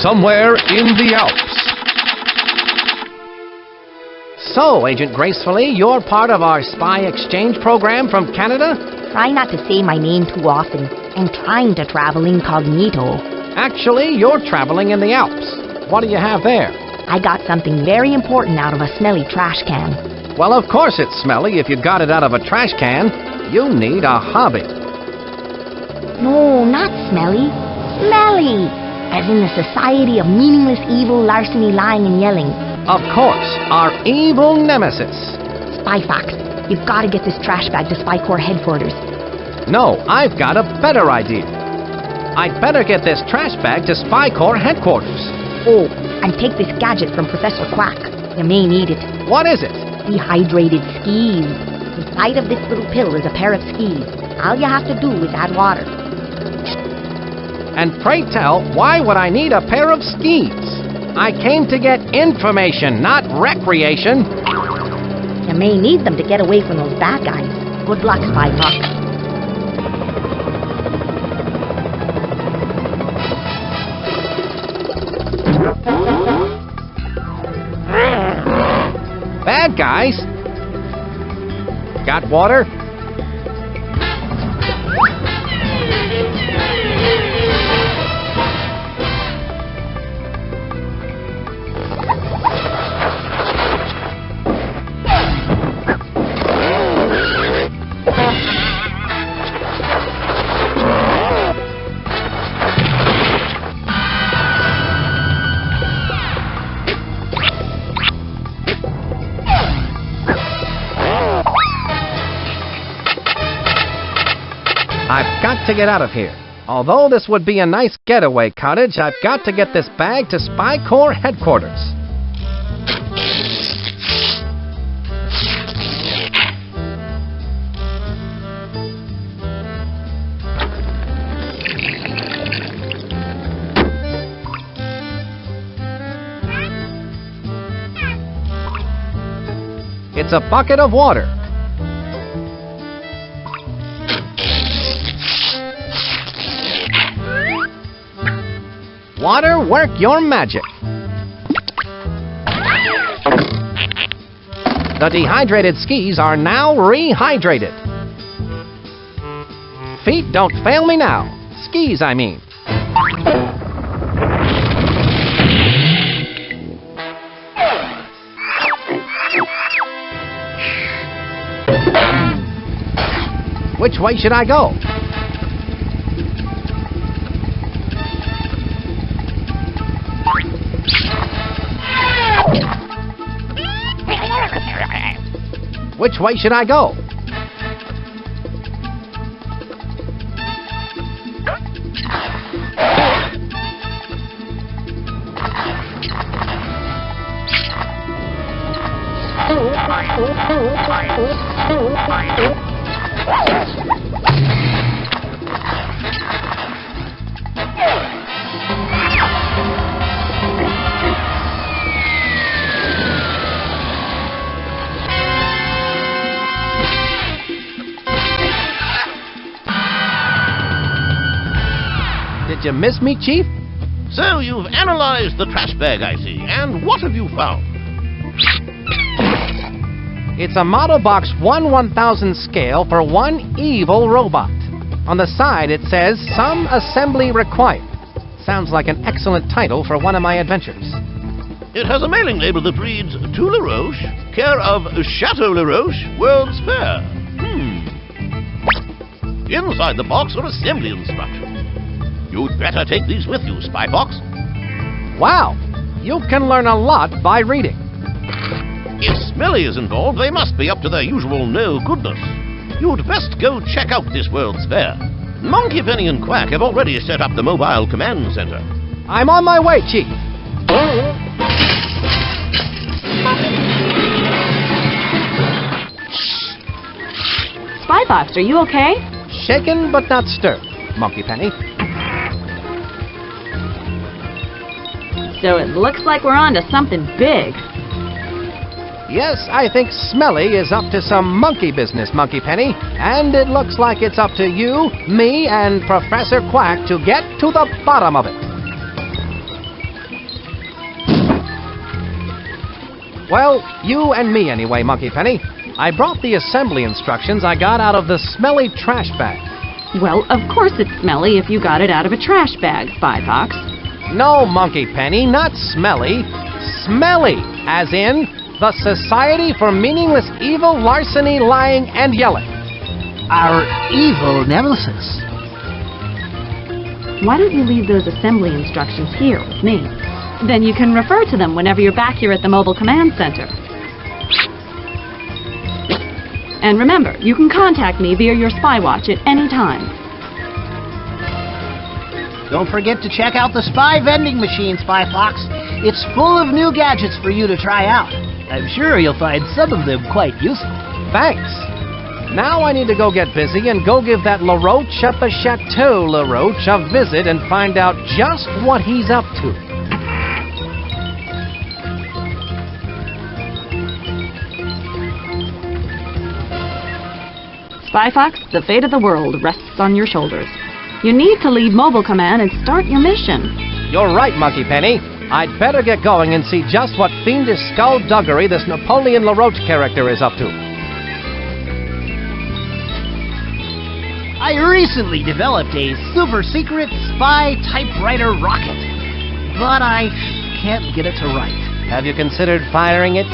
Somewhere in the Alps. So, Agent Gracefully, you're part of our spy exchange program from Canada? Try not to say my name too often. I'm trying to travel incognito. Actually, you're traveling in the Alps. What do you have there? I got something very important out of a smelly trash can. Well, of course it's smelly if you got it out of a trash can. You need a hobby. No, not smelly. Smelly! As in the Society of Meaningless Evil, Larceny, Lying, and Yelling. Of course, our evil nemesis. Spy Fox, you've got to get this trash bag to Spy Corps headquarters. No, I've got a better idea. I'd better get this trash bag to Spy Corps headquarters. Oh, and take this gadget from Professor Quack. You may need it. What is it? Dehydrated skis. Inside of this little pill is a pair of skis. All you have to do is add water. And pray tell, why would I need a pair of skis? I came to get information, not recreation. You may need them to get away from those bad guys. Good luck, Spy Fox. Bad guys? Got water? I've got to get out of here. Although this would be a nice getaway cottage, I've got to get this bag to Spy Corps headquarters. It's a bucket of water. Water, work your magic. The dehydrated skis are now rehydrated. Feet, don't fail me now. Skis, I mean. Which way should I go? Which way should I go? Did you miss me, Chief? So you've analyzed the trash bag, I see. And what have you found? It's a model box 1/1000 scale for one evil robot. On the side it says, "Some assembly required." Sounds like an excellent title for one of my adventures. It has a mailing label that reads, To La Roche, care of Chateau La Roche, World's Fair. Inside the box are assembly instructions. You'd better take these with you, Spy Fox. Wow! You can learn a lot by reading. If Smelly is involved, they must be up to their usual no-goodness. You'd best go check out this World's Fair. Monkey, Penny, and Quack have already set up the mobile command center. I'm on my way, Chief. Spy Fox, are you okay? Shaken but not stirred, Monkey Penny. So it looks like we're on to something big. Yes, I think Smelly is up to some monkey business, Monkey Penny, and it looks like it's up to you, me, and Professor Quack to get to the bottom of it. Well, you and me anyway, Monkey Penny. I brought the assembly instructions I got out of the smelly trash bag. Well, of course it's smelly if you got it out of a trash bag, Spy Fox. No, Monkey Penny, not smelly. Smelly, as in the Society for Meaningless Evil, Larceny, Lying, and Yelling. Our evil nemesis. Why don't you leave those assembly instructions here with me? Then you can refer to them whenever you're back here at the Mobile Command Center. And remember, you can contact me via your spy watch at any time. Don't forget to check out the spy vending machine, Spy Fox. It's full of new gadgets for you to try out. I'm sure you'll find some of them quite useful. Thanks. Now I need to go get busy and go give that LaRoche at the Chateau LaRoche a visit and find out just what he's up to. Spy Fox, the fate of the world rests on your shoulders. You need to leave Mobile Command and start your mission. You're right, Monkey Penny. I'd better get going and see just what fiendish skullduggery this Napoleon LaRoche character is up to. I recently developed a super secret spy typewriter rocket, but I can't get it to write. Have you considered firing it?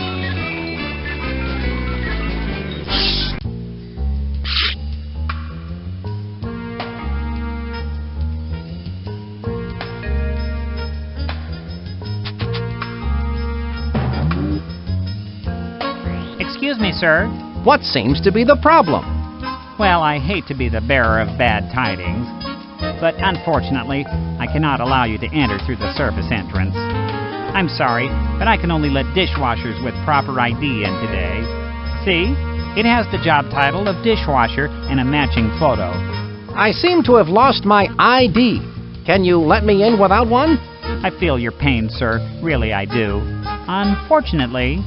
Excuse me, sir. What seems to be the problem? Well, I hate to be the bearer of bad tidings, but unfortunately, I cannot allow you to enter through the service entrance. I'm sorry, but I can only let dishwashers with proper ID in today. See? It has the job title of dishwasher and a matching photo. I seem to have lost my ID. Can you let me in without one? I feel your pain, sir. Really, I do. Unfortunately...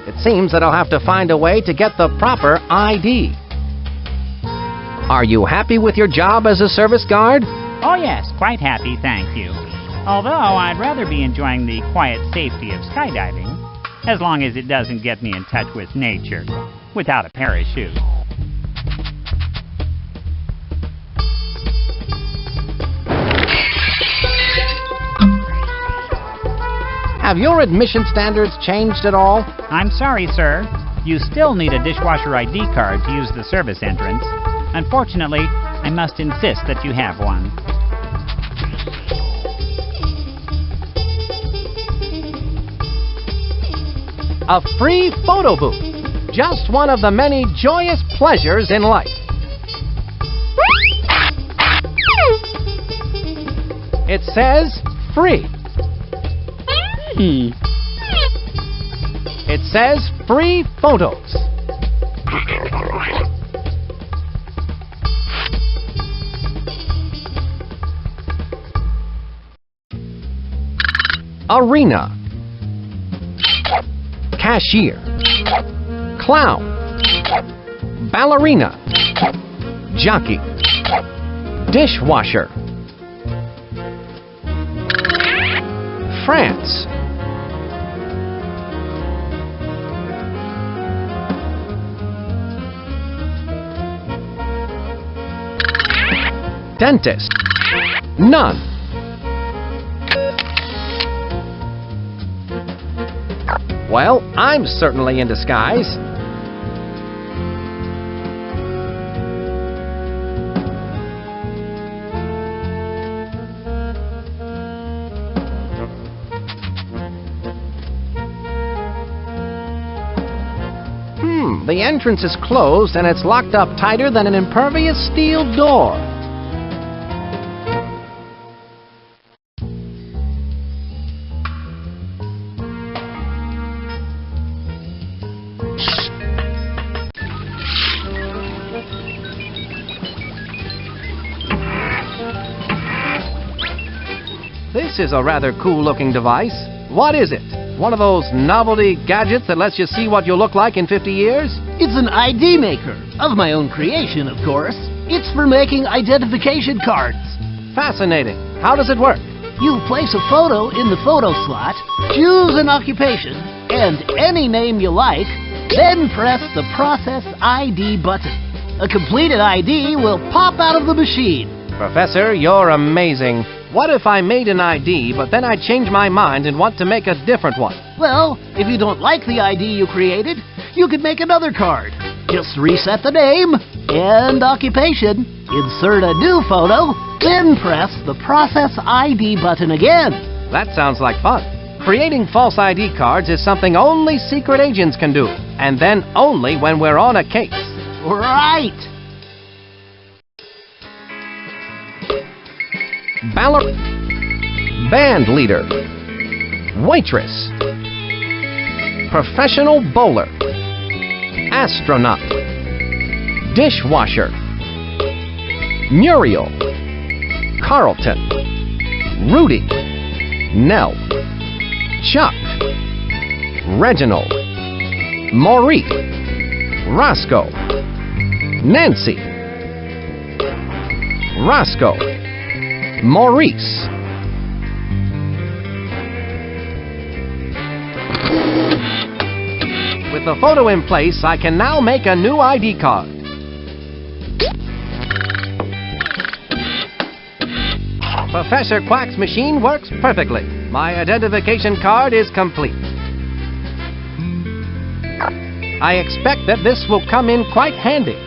It seems that I'll have to find a way to get the proper ID. Are you happy with your job as a service guard? Oh yes, quite happy, thank you. Although I'd rather be enjoying the quiet safety of skydiving, as long as it doesn't get me in touch with nature, without a parachute. Have your admission standards changed at all? I'm sorry, sir. You still need a dishwasher ID card to use the service entrance. Unfortunately, I must insist that you have one. A free photo booth. Just one of the many joyous pleasures in life. It says free. It says free photos. Arena. Cashier. Clown. Ballerina. Jockey. Dishwasher. France. Dentist. Nun. Well, I'm certainly in disguise. The entrance is closed and it's locked up tighter than an impervious steel door. This is a rather cool-looking device. What is it? One of those novelty gadgets that lets you see what you'll look like in 50 years? It's an ID maker, of my own creation, of course. It's for making identification cards. Fascinating. How does it work? You place a photo in the photo slot, choose an occupation, and any name you like, then press the Process ID button. A completed ID will pop out of the machine. Professor, you're amazing. What if I made an ID, but then I change my mind and want to make a different one? Well, if you don't like the ID you created, you could make another card. Just reset the name and occupation, insert a new photo, then press the Process ID button again. That sounds like fun. Creating false ID cards is something only secret agents can do, and then only when we're on a case. Right! Baller, band leader, waitress, professional bowler, astronaut, dishwasher, Muriel, Carlton, Rudy, Nell, Chuck, Reginald, Maurice, Roscoe, Nancy, Roscoe, Maurice. With the photo in place, I can now make a new ID card. Professor Quack's machine works perfectly. My identification card is complete. I expect that this will come in quite handy.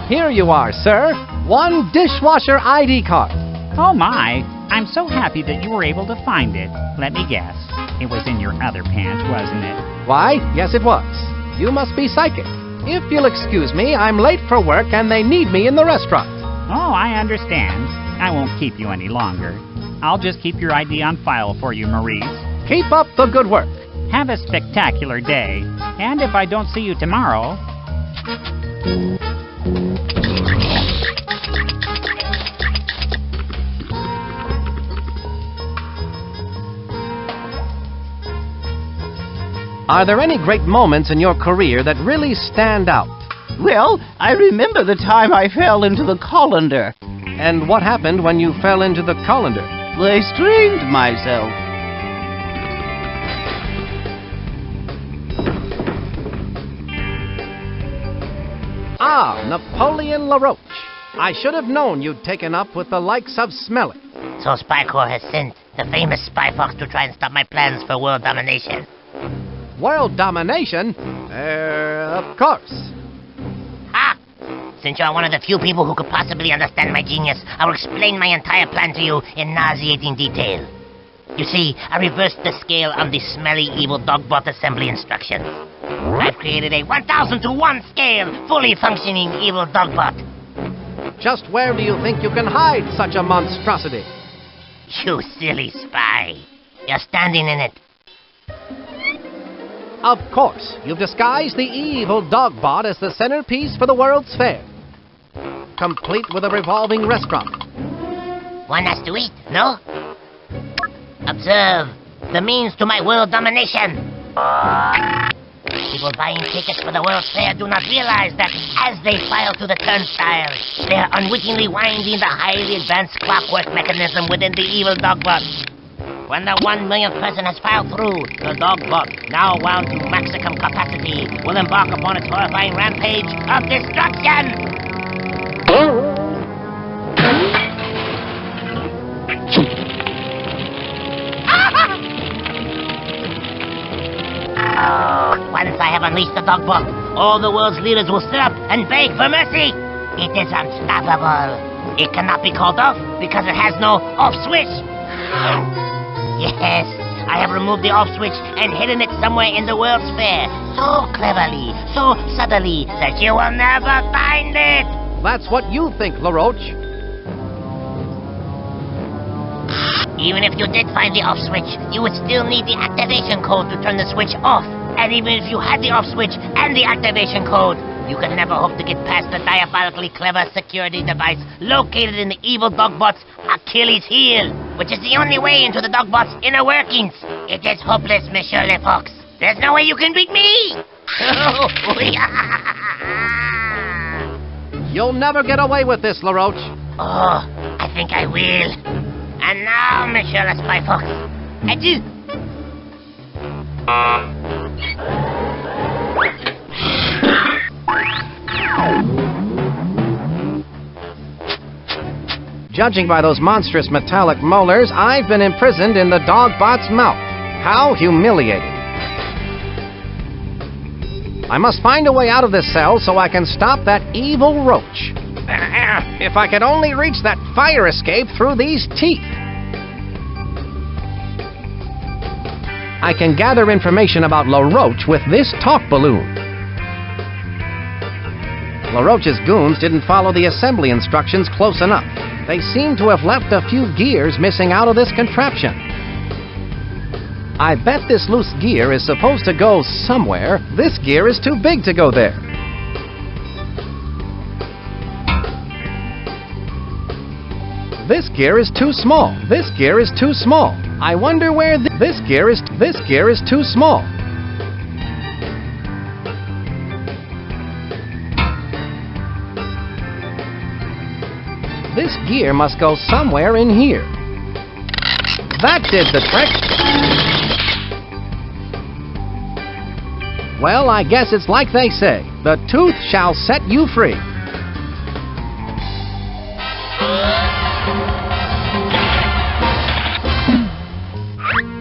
Here you are, sir. One dishwasher ID card. Oh my, I'm so happy that you were able to find it. Let me guess. It was in your other pants, wasn't it? Why, yes it was. You must be psychic. If you'll excuse me, I'm late for work and they need me in the restaurant. Oh, I understand. I won't keep you any longer. I'll just keep your ID on file for you, Maurice. Keep up the good work. Have a spectacular day. And if I don't see you tomorrow... Are there any great moments in your career that really stand out? Well, I remember the time I fell into the colander. And what happened when you fell into the colander? I strained myself. Ah, Napoleon LaRoche. I should have known you'd taken up with the likes of Smelly. So Spy Corps has sent the famous Spy Fox to try and stop my plans for world domination. World domination? Of course. Ha! Since you're one of the few people who could possibly understand my genius, I will explain my entire plan to you in nauseating detail. You see, I reversed the scale of the smelly evil dogbot assembly instructions. I've created a 1,000 to 1 scale, fully functioning evil dogbot. Just where do you think you can hide such a monstrosity? You silly spy. You're standing in it. Of course, you've disguised the evil dogbot as the centerpiece for the World's Fair. Complete with a revolving restaurant. One has to eat, no? Observe the means to my world domination. People buying tickets for the World's Fair do not realize that as they file through the turnstile, they are unwittingly winding the highly advanced clockwork mechanism within the evil dogbot. When the 1 millionth person has filed through, the dogbot, now wound to maximum capacity, will embark upon its horrifying rampage of destruction! Once I have unleashed the dogbot, all the world's leaders will sit up and beg for mercy! It is unstoppable. It cannot be called off because it has no off switch. Yes, I have removed the off switch and hidden it somewhere in the World's Fair. So cleverly, so subtly, that you will never find it. That's what you think, LaRoche. Even if you did find the off switch, you would still need the activation code to turn the switch off. And even if you had the off switch and the activation code, you could never hope to get past the diabolically clever security device located in the evil dogbot's Achilles heel, which is the only way into the dogbot's inner workings. It is hopeless, Monsieur Le Fox. There's no way you can beat me! You'll never get away with this, LaRoche. Oh, I think I will. And now, Monsieur Le Spy Fox, adieu. Judging by those monstrous metallic molars, I've been imprisoned in the dogbot's mouth. How humiliating. I must find a way out of this cell so I can stop that evil roach. If I could only reach that fire escape through these teeth. I can gather information about LaRoche with this talk balloon. LaRoche's goons didn't follow the assembly instructions close enough. They seem to have left a few gears missing out of this contraption. I bet this loose gear is supposed to go somewhere. This gear is too big to go there. This gear is too small. This gear is too small. I wonder where this gear is too small. This gear must go somewhere in here. That did the trick. Well, I guess it's like they say. The tooth shall set you free.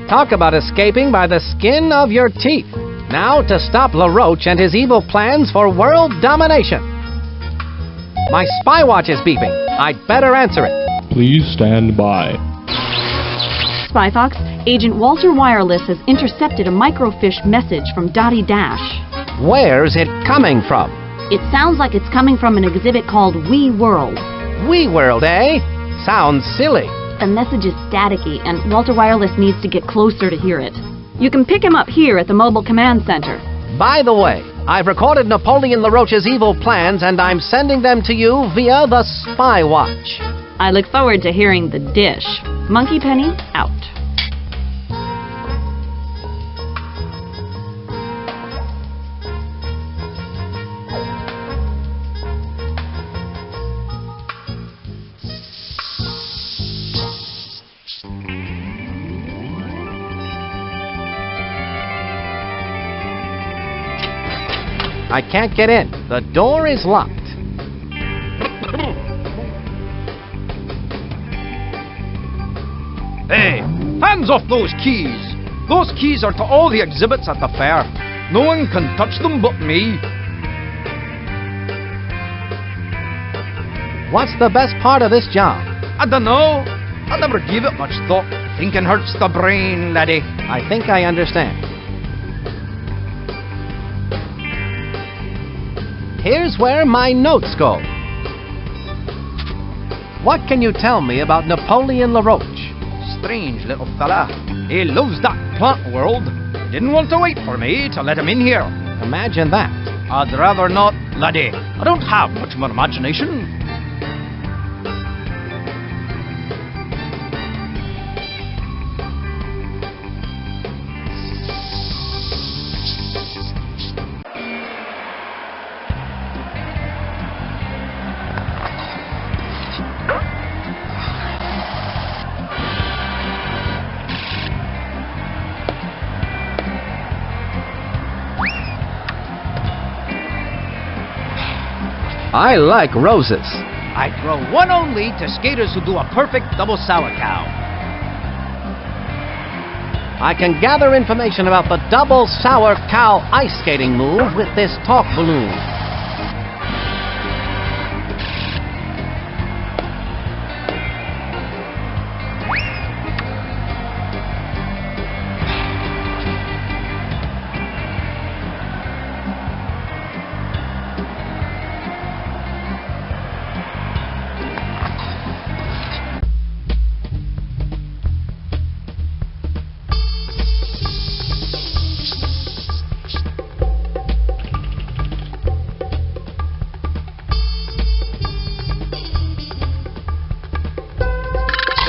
Talk about escaping by the skin of your teeth. Now to stop LaRoche and his evil plans for world domination. My spy watch is beeping. I'd better answer it. Please stand by. Spy Fox, Agent Walter Wireless has intercepted a microfiche message from Dottie Dash. Where's it coming from? It sounds like it's coming from an exhibit called We World. We World, eh? Sounds silly. The message is staticky, and Walter Wireless needs to get closer to hear it. You can pick him up here at the Mobile Command Center. By the way, I've recorded Napoleon LaRoche's evil plans, and I'm sending them to you via the Spy Watch. I look forward to hearing the dish. Monkey Penny, out. I can't get in. The door is locked. Hey, hands off those keys! Those keys are to all the exhibits at the fair. No one can touch them but me. What's the best part of this job? I dunno. I never gave it much thought. Thinking hurts the brain, laddie. I think I understand. Here's where my notes go. What can you tell me about Napoleon LaRoche? Strange little fella. He loves that plant world. Didn't want to wait for me to let him in here. Imagine that. I'd rather not, laddie. I don't have much more imagination. I like roses. I throw one only to skaters who do a perfect double sour cow. I can gather information about the double sour cow ice skating move with this talk balloon.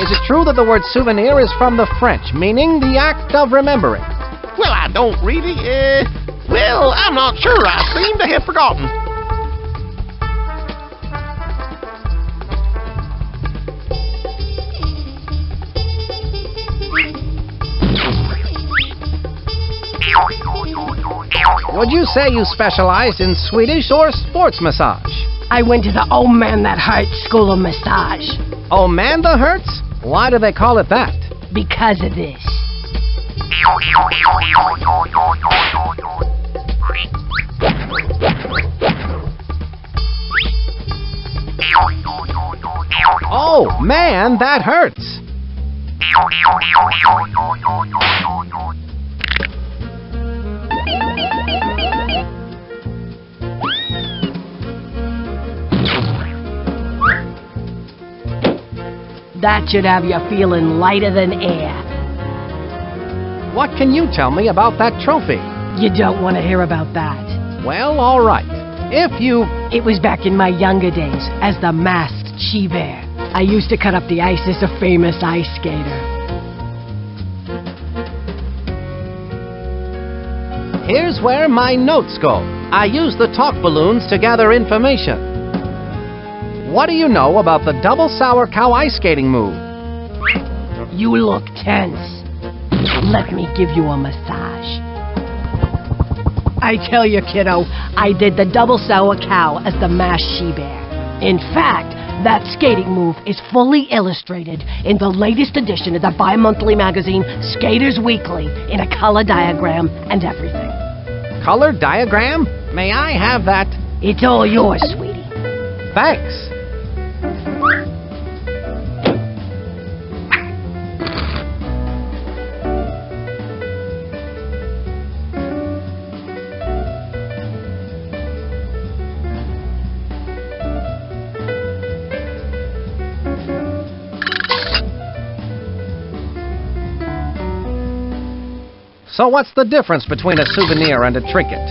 Is it true that the word souvenir is from the French, meaning the act of remembering? Well, I don't really, well, I'm not sure. I seem to have forgotten. Would you say you specialize in Swedish or sports massage? I went to the Old Man That Hurts School of Massage. Oh, man that hurts? Why do they call it that? Because of this. Oh, man, that hurts. That should have you feeling lighter than air. What can you tell me about that trophy? You don't want to hear about that. Well, all right. If you... It was back in my younger days as the masked she-bear. I used to cut up the ice as a famous ice skater. Here's where my notes go. I use the talk balloons to gather information. What do you know about the double sour cow ice skating move? You look tense. Let me give you a massage. I tell you, kiddo, I did the double sour cow as the masked she-bear. In fact, that skating move is fully illustrated in the latest edition of the bi-monthly magazine Skaters Weekly in a color diagram and everything. Color diagram? May I have that? It's all yours, sweetie. Thanks. So what's the difference between a souvenir and a trinket?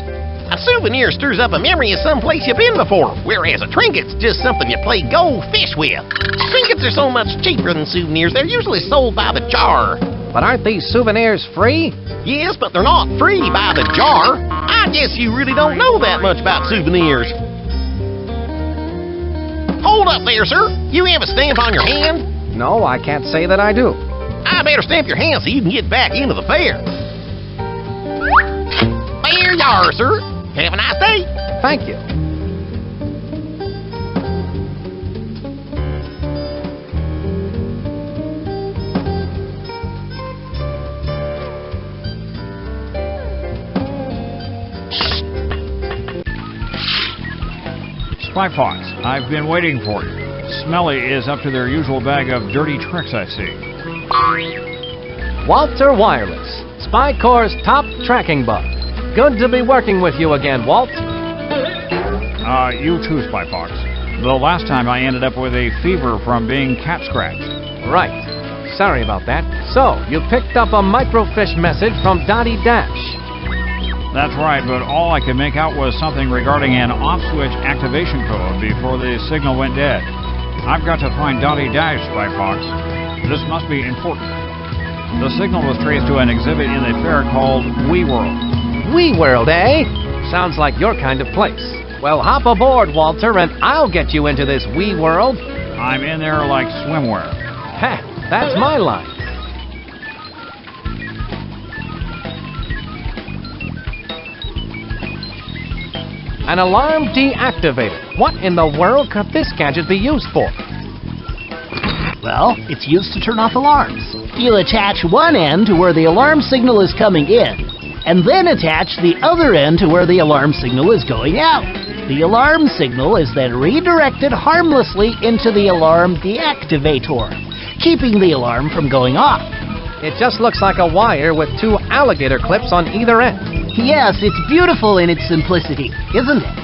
A souvenir stirs up a memory of some place you've been before, whereas a trinket's just something you play go fish with. Trinkets are so much cheaper than souvenirs, they're usually sold by the jar. But aren't these souvenirs free? Yes, but they're not free by the jar. I guess you really don't know that much about souvenirs. Hold up there, sir. You have a stamp on your hand? No, I can't say that I do. I better stamp your hand so you can get back into the fair. There you are, sir. Have a nice day. Thank you. Spy Fox, I've been waiting for you. Smelly is up to their usual bag of dirty tricks, I see. Walter Wireless, Spy Corps' top tracking bug. Good to be working with you again, Walt. You too, Spy Fox. The last time I ended up with a fever from being cat scratched. Right. Sorry about that. So, you picked up a microfiche message from Dottie Dash. That's right, but all I could make out was something regarding an off-switch activation code before the signal went dead. I've got to find Dottie Dash, Spy Fox. This must be important. The signal was traced to an exhibit in the fair called WeWorld. WeWorld, eh? Sounds like your kind of place. Well, hop aboard, Walter, and I'll get you into this WeWorld. I'm in there like swimwear. Heh, that's my line. An alarm deactivator. What in the world could this gadget be used for? Well, it's used to turn off alarms. You attach one end to where the alarm signal is coming in, and then attach the other end to where the alarm signal is going out. The alarm signal is then redirected harmlessly into the alarm deactivator, keeping the alarm from going off. It just looks like a wire with two alligator clips on either end. Yes, it's beautiful in its simplicity, isn't it?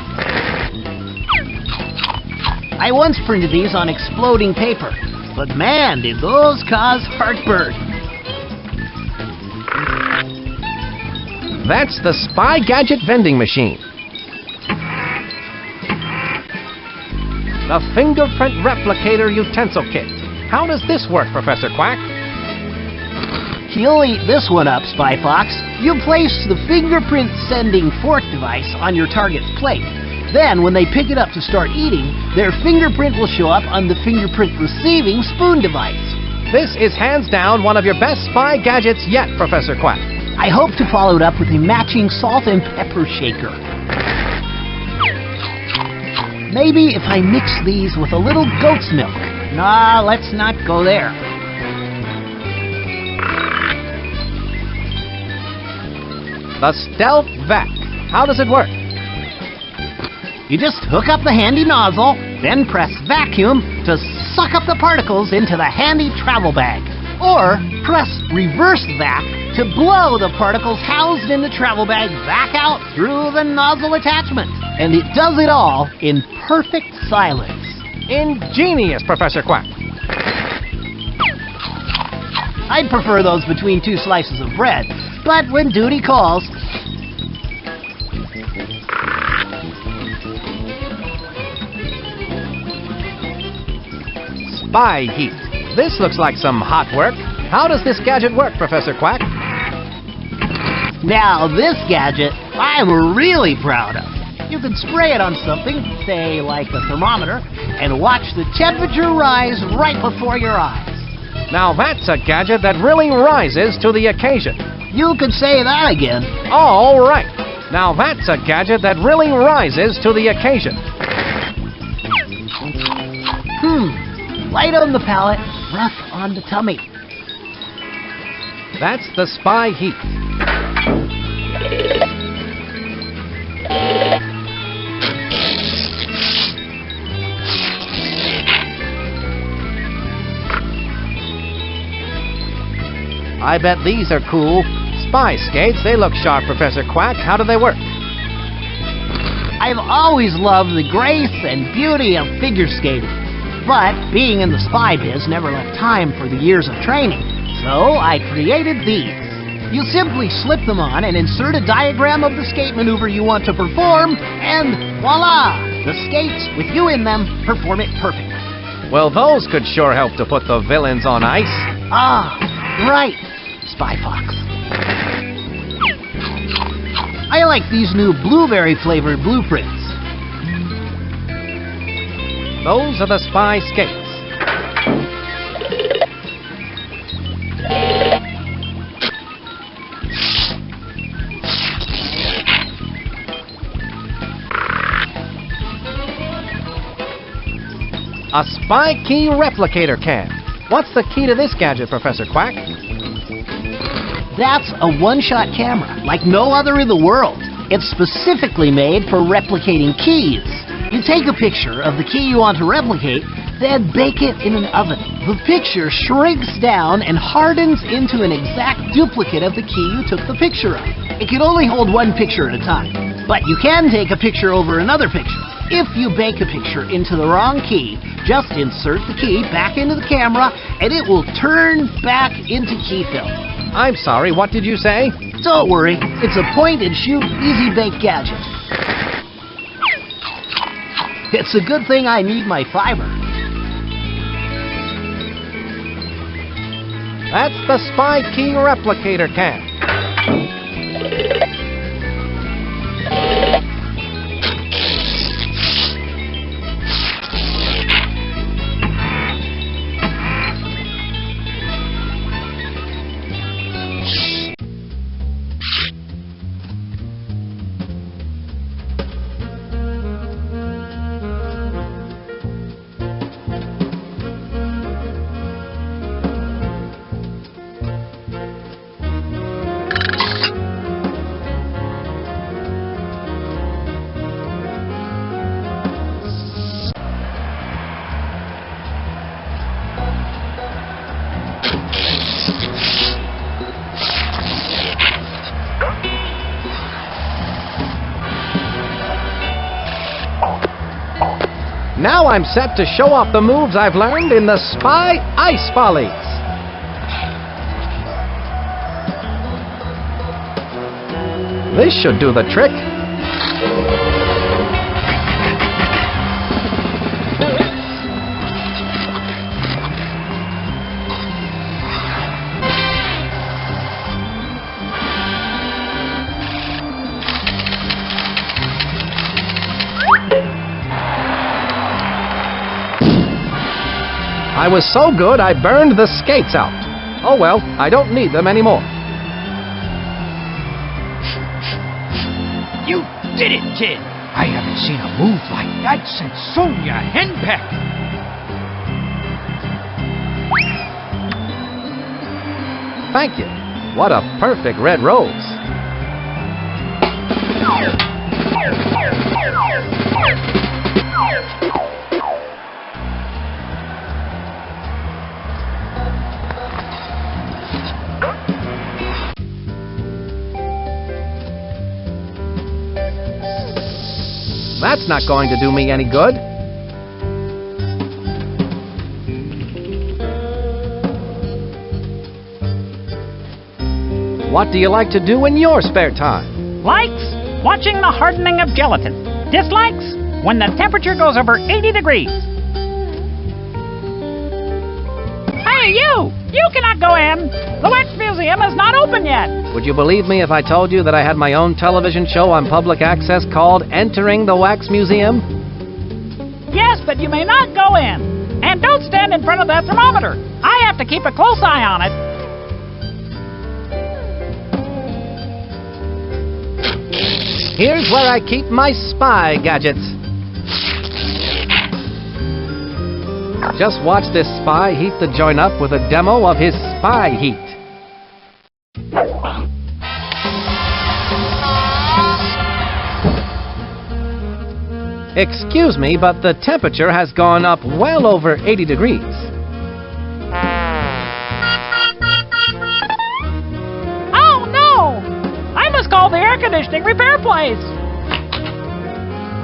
I once printed these on exploding paper, but man, did those cause heartburn. That's the Spy Gadget vending machine. The fingerprint replicator utensil kit. How does this work, Professor Quack? You'll eat this one up, Spy Fox. You place the fingerprint-sending fork device on your target's plate. Then, when they pick it up to start eating, their fingerprint will show up on the fingerprint-receiving spoon device. This is hands down one of your best spy gadgets yet, Professor Quack. I hope to follow it up with a matching salt and pepper shaker. Maybe if I mix these with a little goat's milk. Nah, let's not go there. The Stealth Vac. How does it work? You just hook up the handy nozzle, then press vacuum to suck up the particles into the handy travel bag. Or press reverse vac to blow the particles housed in the travel bag back out through the nozzle attachment. And it does it all in perfect silence. Ingenious, Professor Quack. I'd prefer those between two slices of bread, but when duty calls... Spy heat. This looks like some hot work. How does this gadget work, Professor Quack? Now this gadget, I'm really proud of. You can spray it on something, say like a thermometer, and watch the temperature rise right before your eyes. Now that's a gadget that really rises to the occasion. You could say that again. All right. Now that's a gadget that really rises to the occasion. Light on the palate, rough on the tummy. That's the Spy Heat. I bet these are cool. Spy skates, they look sharp, Professor Quack. How do they work? I've always loved the grace and beauty of figure skating. But being in the spy biz never left time for the years of training, so I created these. You simply slip them on and insert a diagram of the skate maneuver you want to perform, and voila! The skates, with you in them, perform it perfectly. Well, those could sure help to put the villains on ice. Ah, right, Spy Fox. I like these new blueberry-flavored blueprints. Those are the spy skates. A spy key replicator cam. What's the key to this gadget, Professor Quack? That's a one-shot camera, like no other in the world. It's specifically made for replicating keys. You take a picture of the key you want to replicate, then bake it in an oven. The picture shrinks down and hardens into an exact duplicate of the key you took the picture of. It can only hold one picture at a time, but you can take a picture over another picture. If you bake a picture into the wrong key, just insert the key back into the camera and it will turn back into key film. I'm sorry, what did you say? Don't worry, it's a point-and-shoot, easy-bake gadget. It's a good thing I need my fiber. That's the Spy Key Replicator Cam. Now I'm set to show off the moves I've learned in the Spy Ice Volleys. This should do the trick. I was so good I burned the skates out. Oh well, I don't need them anymore. You did it, kid! I haven't seen a move like that since Sonia Henpeck. Thank you. What a perfect red rose. That's not going to do me any good. What do you like to do in your spare time? Likes? Watching the hardening of gelatin. Dislikes? When the temperature goes over 80 degrees. Hey, you! You cannot go in! The Wax Museum is not open yet! Would you believe me if I told you that I had my own television show on public access called Entering the Wax Museum? Yes, but you may not go in. And don't stand in front of that thermometer. I have to keep a close eye on it. Here's where I keep my spy gadgets. Just watch this spy heat the joint up with a demo of his spy heat. Excuse me, but the temperature has gone up well over 80 degrees. Oh, no! I must call the air conditioning repair place.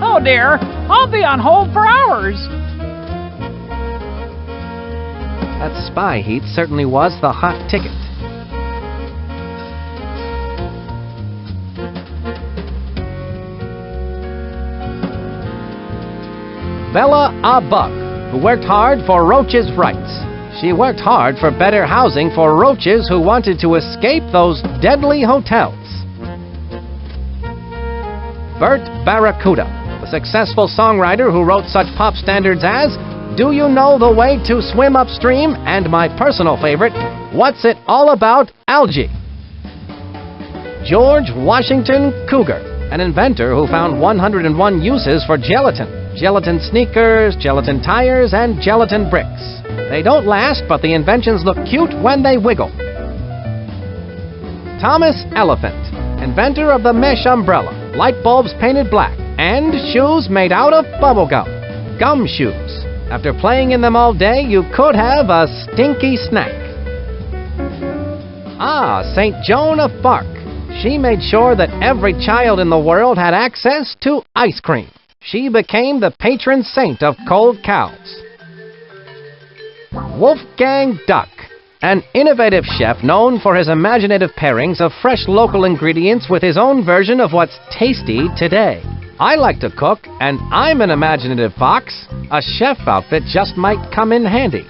Oh, dear. I'll be on hold for hours. That spy heat certainly was the hot ticket. Bella a Bug, who worked hard for roaches' rights. She worked hard for better housing for roaches who wanted to escape those deadly hotels. Bert Barracuda, the successful songwriter who wrote such pop standards as Do You Know the Way to Swim Upstream? And my personal favorite, What's It All About, Algae? George Washington Cougar, an inventor who found 101 uses for gelatin. Gelatin sneakers, gelatin tires, and gelatin bricks. They don't last, but the inventions look cute when they wiggle. Thomas Elephant, inventor of the mesh umbrella, light bulbs painted black, and shoes made out of bubble gum. Gum shoes. After playing in them all day, you could have a stinky snack. Ah, St. Joan of Arc. She made sure that every child in the world had access to ice cream. She became the patron saint of cold cows. Wolfgang Duck, an innovative chef known for his imaginative pairings of fresh local ingredients with his own version of what's tasty today. I like to cook, and I'm an imaginative fox. A chef outfit just might come in handy.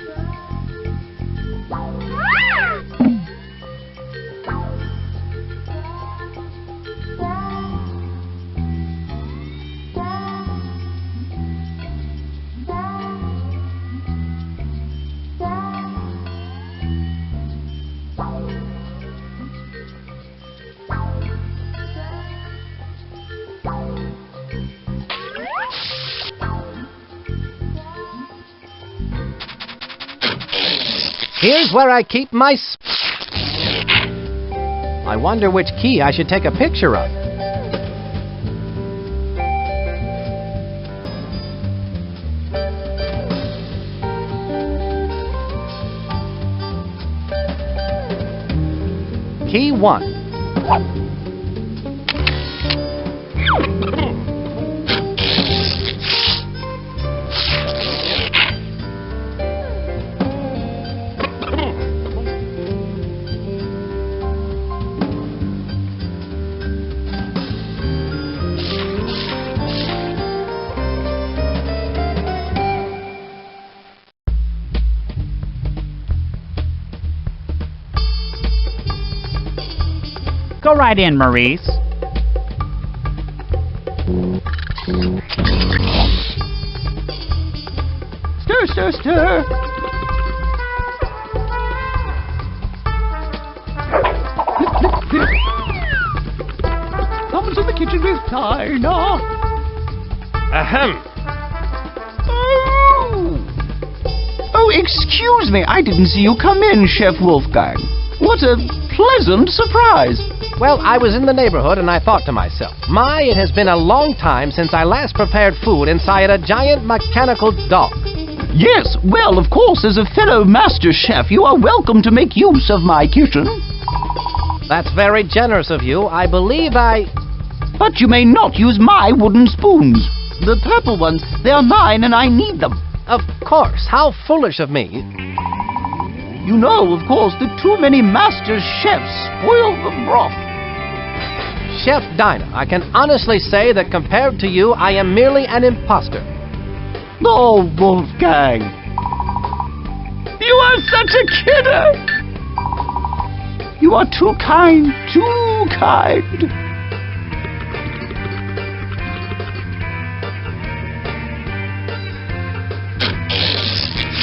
Here's where I keep my I wonder which key I should take a picture of. Key 1. Go right in, Maurice. Stir, stir, stir. Dinah. Ahem. Oh, excuse me. I didn't see you come in, Chef Wolfgang. What a pleasant surprise. Well, I was in the neighborhood and I thought to myself, it has been a long time since I last prepared food inside a giant mechanical dog. Yes, well, of course, as a fellow master chef, you are welcome to make use of my kitchen. That's very generous of you. I believe But you may not use my wooden spoons. The purple ones, they are mine and I need them. Of course. How foolish of me. You know, of course, that too many master chefs spoil the broth. Chef Dinah, I can honestly say that compared to you, I am merely an imposter. Oh, Wolfgang. You are such a kidder. You are too kind, too kind.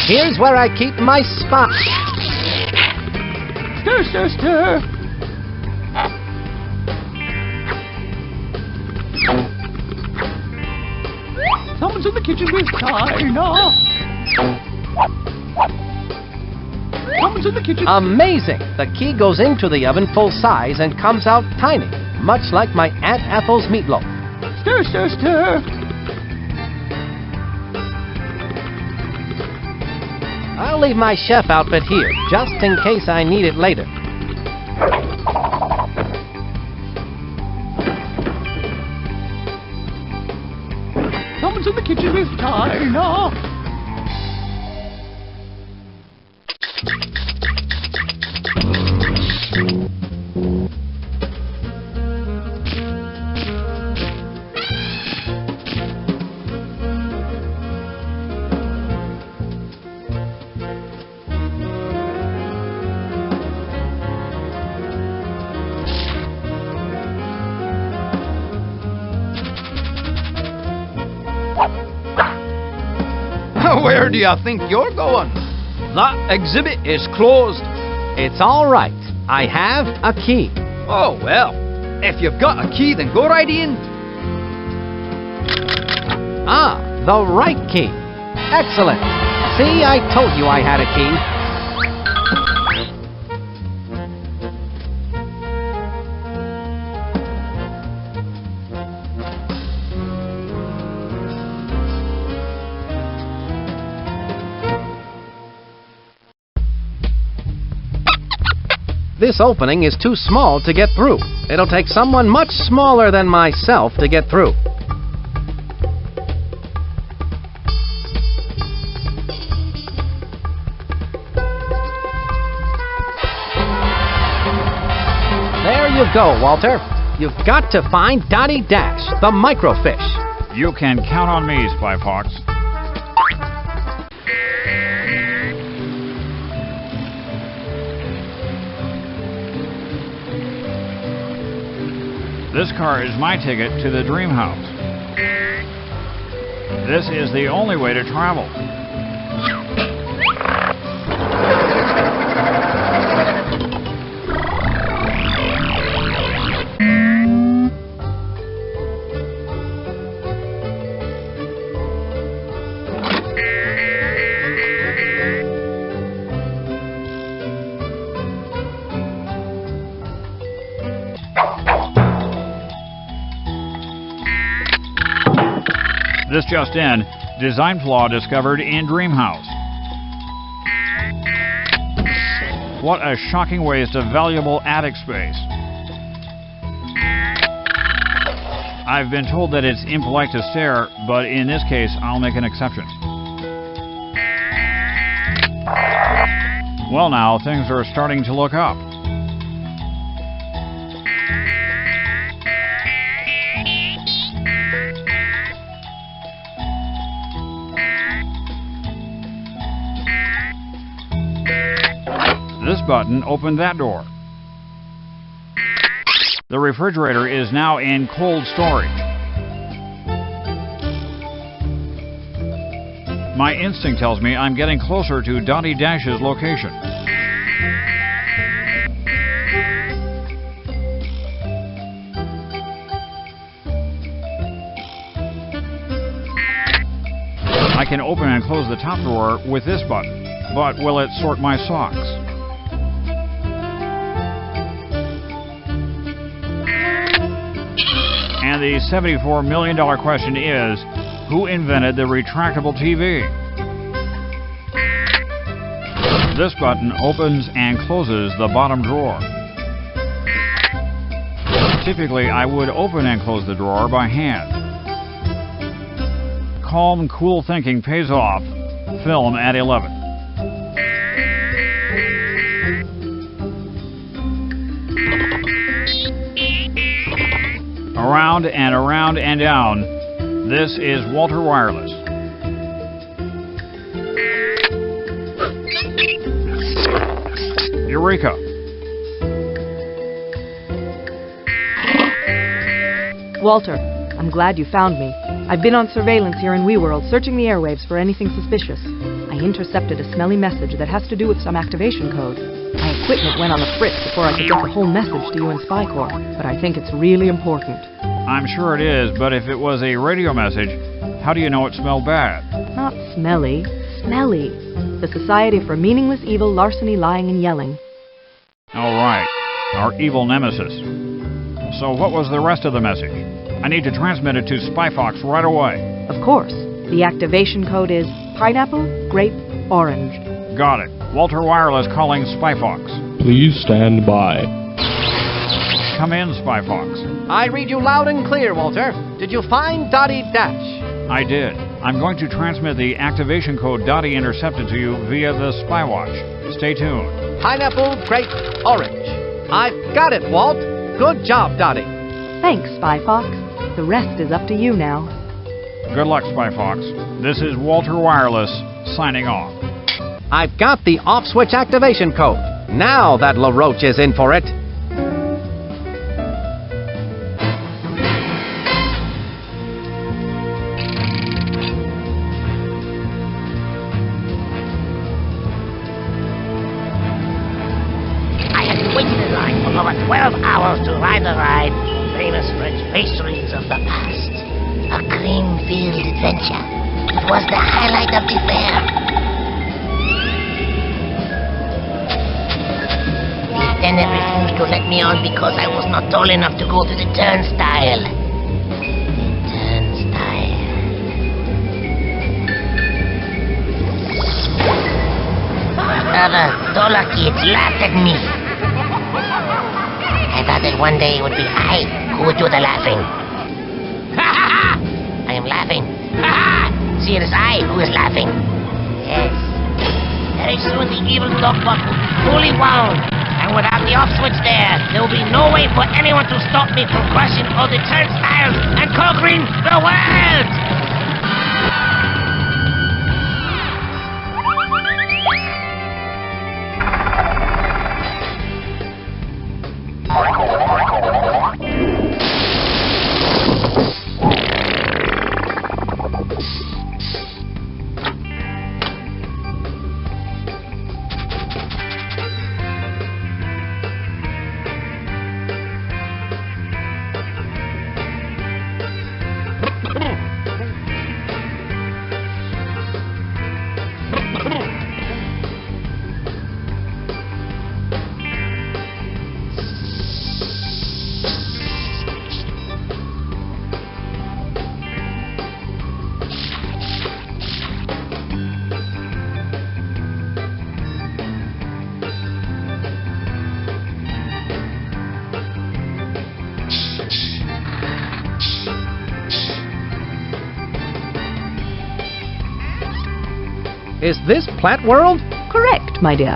Here's where I keep my spot. Stir, stir, stir. Someone's in the kitchen with Dinah. Someone's in the kitchen. Amazing! The key goes into the oven full size and comes out tiny, much like my Aunt Ethel's meatloaf. Stir, stir, stir. I'll leave my chef outfit here, just in case I need it later. Someone's in the kitchen with Dinah. Where do you think you're going? That exhibit is closed. It's all right. I have a key. Oh, well. If you've got a key, then go right in. Ah, the right key. Excellent. See, I told you I had a key. This opening is too small to get through. It'll take someone much smaller than myself to get through. There you go, Walter. You've got to find Dottie Dash, the microfish. You can count on me, Spy Fox. This car is my ticket to the dream house. This is the only way to travel. This just in, design flaw discovered in Dreamhouse. What a shocking waste of valuable attic space. I've been told that it's impolite to stare, but in this case, I'll make an exception. Well now, things are starting to look up. This button opened that door. The refrigerator is now in cold storage. My instinct tells me I'm getting closer to Dottie Dash's location. I can open and close the top drawer with this button, but will it sort my socks? And the $74 million question is, who invented the retractable TV? This button opens and closes the bottom drawer. Typically, I would open and close the drawer by hand. Calm, cool thinking pays off. Film at 11. Around and around and down. This is Walter Wireless. Eureka! Walter, I'm glad you found me. I've been on surveillance here in WeWorld, searching the airwaves for anything suspicious. I intercepted a smelly message that has to do with some activation code. My equipment went on the fritz before I could get the whole message to you in Spy Corps, but I think it's really important. I'm sure it is, but if it was a radio message, how do you know it smelled bad? Not smelly, smelly. The Society for Meaningless Evil, Larceny, Lying, and Yelling. All right, our evil nemesis. So what was the rest of the message? I need to transmit it to SpyFox right away. Of course. The activation code is pineapple, grape, orange. Got it. Walter Wireless calling SpyFox. Please stand by. Come in, SpyFox. I read you loud and clear, Walter. Did you find Dottie Dash? I did. I'm going to transmit the activation code Dottie intercepted to you via the SpyWatch. Stay tuned. Pineapple, grape, orange. I've got it, Walt. Good job, Dottie. Thanks, SpyFox. The rest is up to you now. Good luck, SpyFox. This is Walter Wireless, signing off. I've got the off-switch activation code. Now that LaRoche is in for it. I had waited in line for over 12 hours to ride the ride. Famous French pastries of the past. A cream-filled adventure. It was the highlight of the fair. The attendant refused to let me on because I was not tall enough to go to the turnstile. Other taller kids laughed at me. I thought that one day it would be I who would do the laughing. Ha ha ha! I am laughing. Ha ha! See, it is I who is laughing. Yes. Very soon the evil dogbot will be fully wound. And without the off switch there will be no way for anyone to stop me from crushing all the turnstiles and conquering the world! Is this Plant World? Correct, my dear.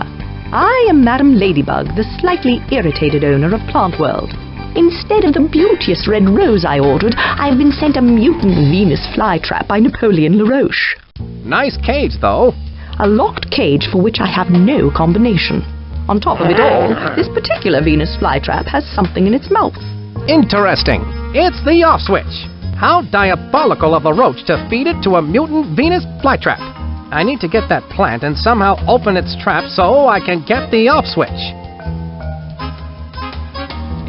I am Madam Ladybug, the slightly irritated owner of Plant World. Instead of the beauteous red rose I ordered, I've been sent a mutant Venus flytrap by Napoleon LaRoche. Nice cage, though. A locked cage for which I have no combination. On top of it all, this particular Venus flytrap has something in its mouth. Interesting. It's the off switch. How diabolical of LaRoche to feed it to a mutant Venus flytrap. I need to get that plant and somehow open its trap so I can get the off switch.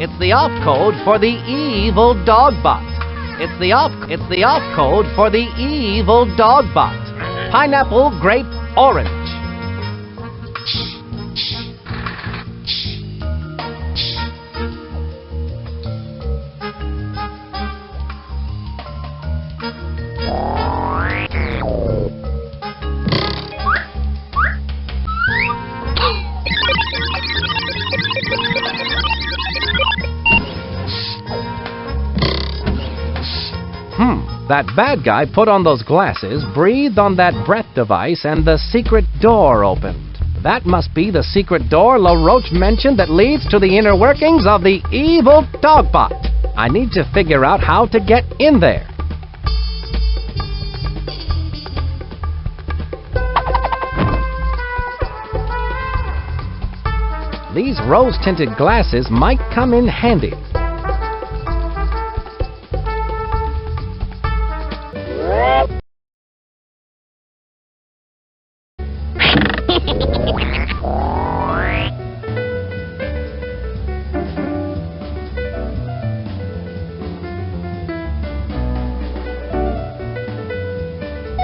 It's the off code for the evil dogbot. It's the off code for the evil dogbot. pineapple, grape, orange. That bad guy put on those glasses, breathed on that breath device, and the secret door opened. That must be the secret door LaRoche mentioned that leads to the inner workings of the evil dogbot. I need to figure out how to get in there. These rose-tinted glasses might come in handy.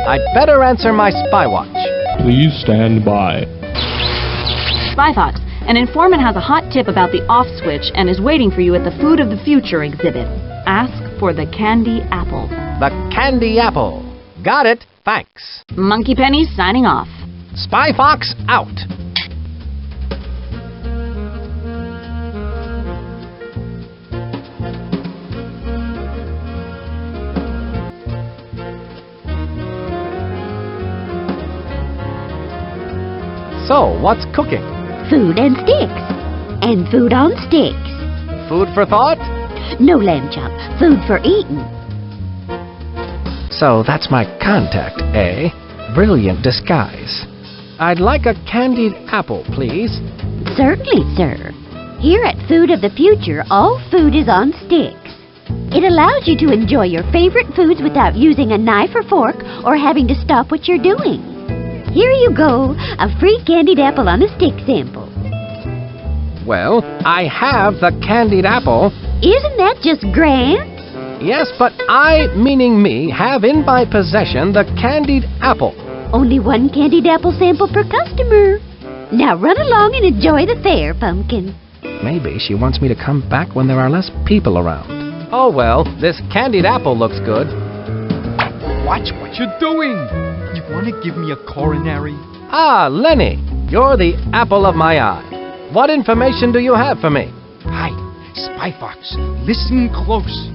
I'd better answer my spy watch. Please stand by. Spy Fox, an informant has a hot tip about the off switch and is waiting for you at the Food of the Future exhibit. Ask for the candy apple. The candy apple. Got it. Thanks. Monkey Penny signing off. Spy Fox out. So, what's cooking? Food and sticks. And food on sticks. Food for thought? No lamb chop. Food for eating. So that's my contact, eh? Brilliant disguise. I'd like a candied apple, please. Certainly, sir. Here at Food of the Future, all food is on sticks. It allows you to enjoy your favorite foods without using a knife or fork or having to stop what you're doing. Here you go, a free candied apple on a stick sample. Well, I have the candied apple. Isn't that just grand? Yes, but I, meaning me, have in my possession the candied apple. Only one candied apple sample per customer. Now run along and enjoy the fair, Pumpkin. Maybe she wants me to come back when there are less people around. Oh well, this candied apple looks good. Watch what you're doing. You want to give me a coronary? Ah, Lenny, you're the apple of my eye. What information do you have for me? Hi, Spy Fox. Listen close.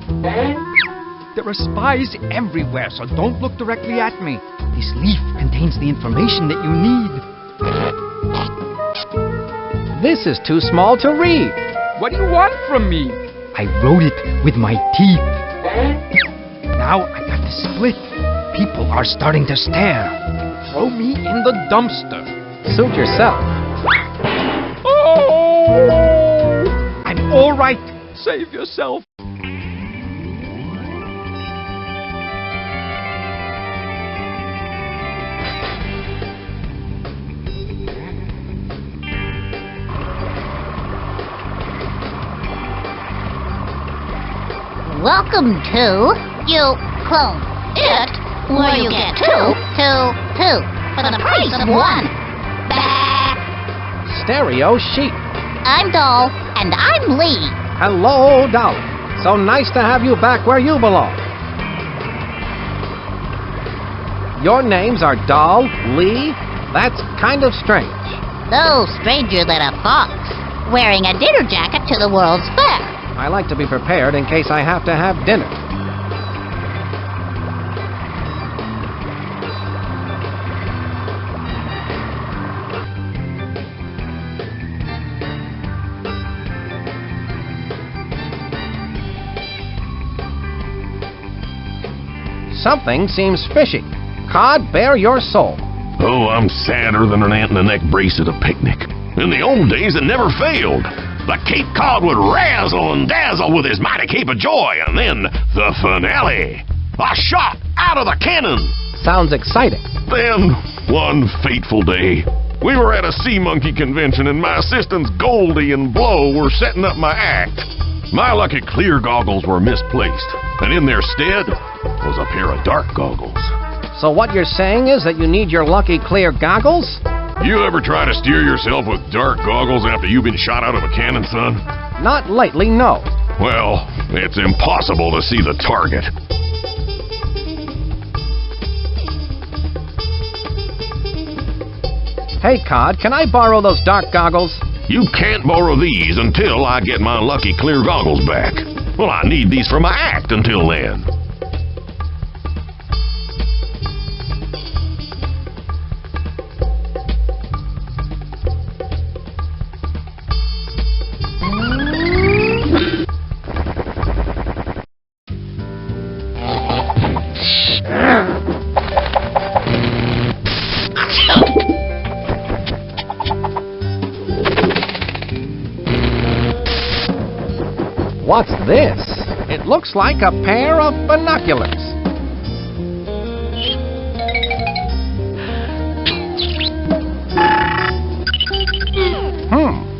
There are spies everywhere, so don't look directly at me. This leaf contains the information that you need. This is too small to read. What do you want from me? I wrote it with my teeth. Now I got to split. People are starting to stare. Throw me in the dumpster. Suit yourself. Oh! I'm all right. Save yourself. Welcome to You Clone It, where you get two for the price of one. Bah! Stereo sheep. I'm Doll, and I'm Lee. Hello, Dolly. So nice to have you back where you belong. Your names are Doll, Lee? That's kind of strange. No stranger than a fox, wearing a dinner jacket to the World's Fair. I like to be prepared in case I have to have dinner. Something seems fishy. Cod, bare your soul. Oh, I'm sadder than an ant in a neck brace at a picnic. In the old days, it never failed. The Cape Cod would razzle and dazzle with his mighty cape of joy, and then the finale. A shot out of the cannon. Sounds exciting. Then, one fateful day, we were at a sea monkey convention, and my assistants Goldie and Blow were setting up my act. My lucky clear goggles were misplaced, and in their stead was a pair of dark goggles. So what you're saying is that you need your lucky clear goggles? You ever try to steer yourself with dark goggles after you've been shot out of a cannon, son? Not lately, no. Well, it's impossible to see the target. Hey, Cod, can I borrow those dark goggles? You can't borrow these until I get my lucky clear goggles back. Well, I need these for my act until then. What's this? It looks like a pair of binoculars.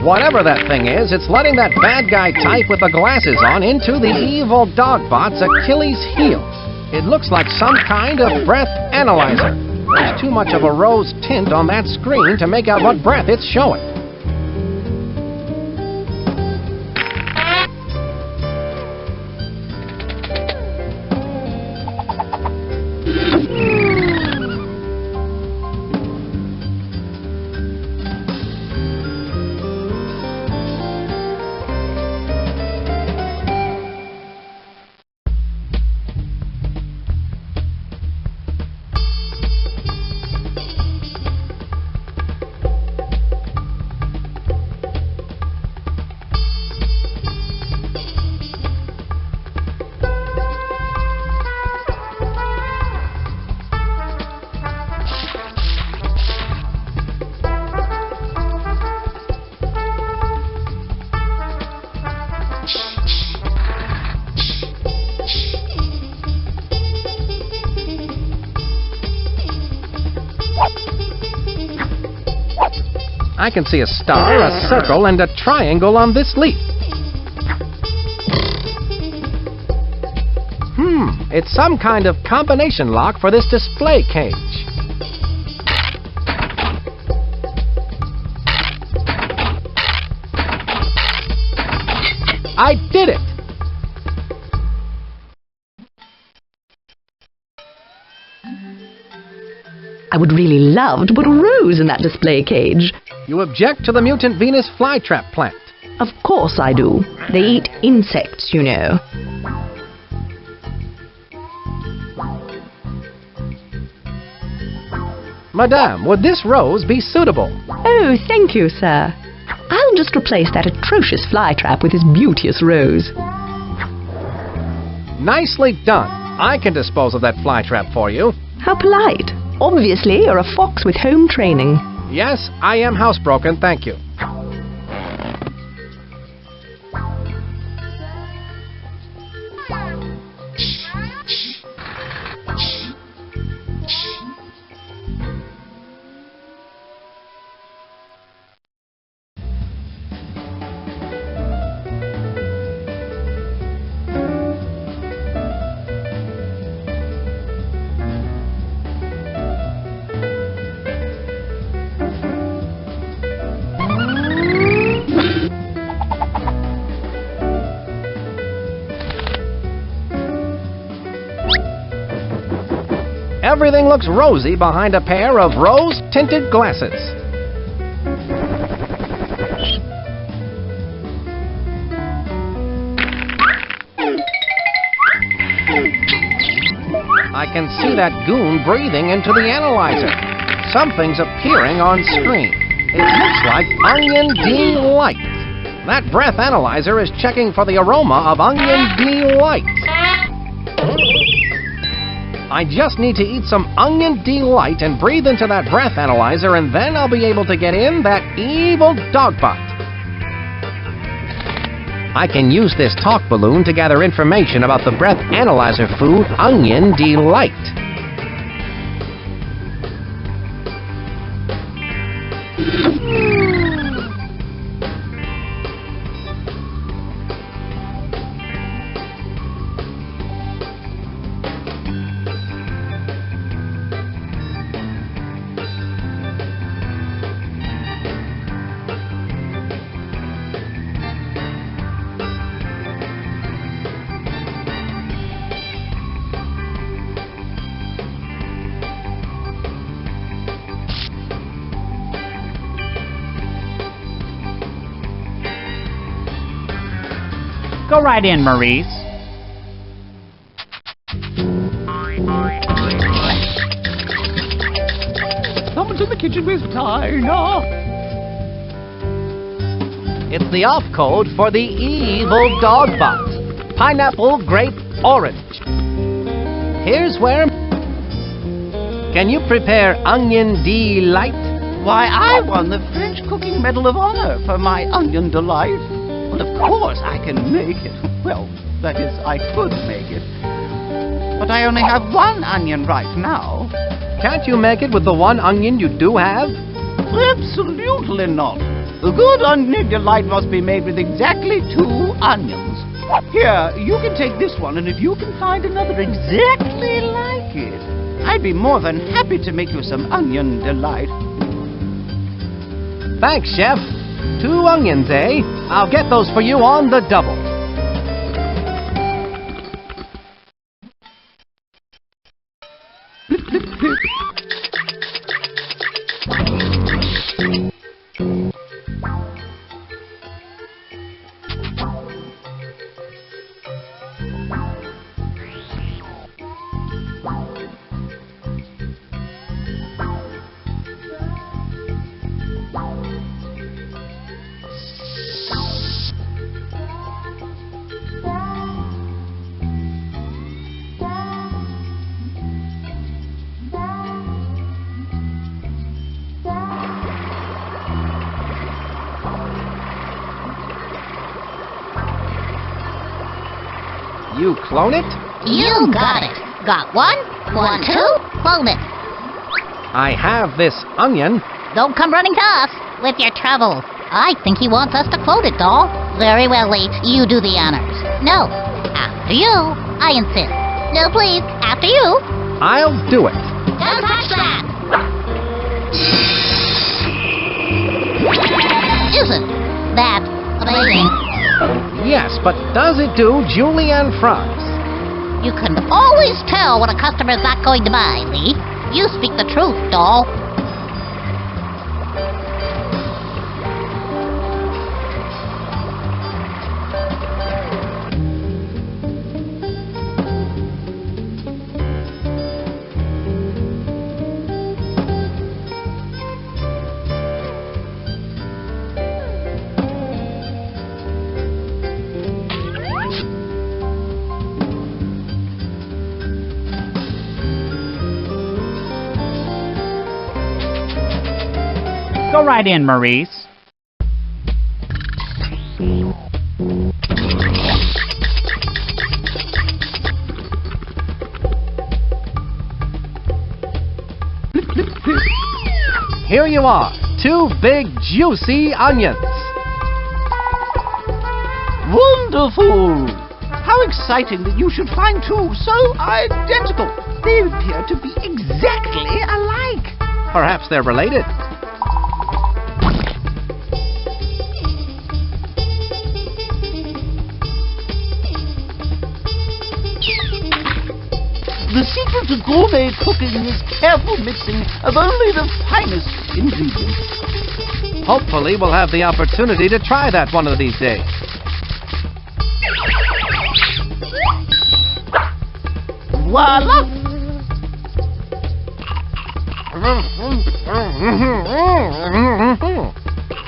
Whatever that thing is, it's letting that bad guy type with the glasses on into the evil dogbot's Achilles heel. It looks like some kind of breath analyzer. There's too much of a rose tint on that screen to make out what breath it's showing. I can see a star, a circle, and a triangle on this leaf. It's some kind of combination lock for this display cage. I did it! I would really love to put a rose in that display cage. You object to the mutant Venus flytrap plant? Of course I do. They eat insects, you know. Madame, would this rose be suitable? Oh, thank you, sir. I'll just replace that atrocious flytrap with this beauteous rose. Nicely done. I can dispose of that flytrap for you. How polite. Obviously, you're a fox with home training. Yes, I am housebroken, thank you. Everything looks rosy behind a pair of rose-tinted glasses. I can see that goon breathing into the analyzer. Something's appearing on screen. It looks like onion delight. That breath analyzer is checking for the aroma of onion delight. I just need to eat some onion delight and breathe into that breath analyzer, and then I'll be able to get in that evil dogbot. I can use this talk balloon to gather information about the breath analyzer food onion delight. Go right in, Maurice. Someone's in the kitchen with Tina. It's the off code for the evil dogbot. Pineapple, grape, orange. Here's where... Can you prepare onion delight? Why, I won the French Cooking Medal of Honor for my onion delight. Well, of course I can make it. Well, that is, I could make it. But I only have one onion right now. Can't you make it with the one onion you do have? Absolutely not. The good onion delight must be made with exactly 2 onions. Here, you can take this one, and if you can find another exactly like it, I'd be more than happy to make you some onion delight. Thanks, Chef. 2 onions, eh? I'll get those for you on the double. You clone it? You got it. Got 1, 1, 2, clone it. I have this onion. Don't come running to us with your troubles. I think he wants us to clone it, doll. Very well, Lee. You do the honors. No. After you. I insist. No, please. After you. I'll do it. Don't touch that. Isn't that amazing? Yes, but does it do julienne fries? You can always tell when a customer's not going to buy, Lee. You speak the truth, doll. Go right in, Maurice. Here you are, 2 big, juicy onions. Wonderful! How exciting that you should find 2 so identical. They appear to be exactly alike. Perhaps they're related. The secret to gourmet cooking is careful mixing of only the finest ingredients. Hopefully we'll have the opportunity to try that one of these days. Voila!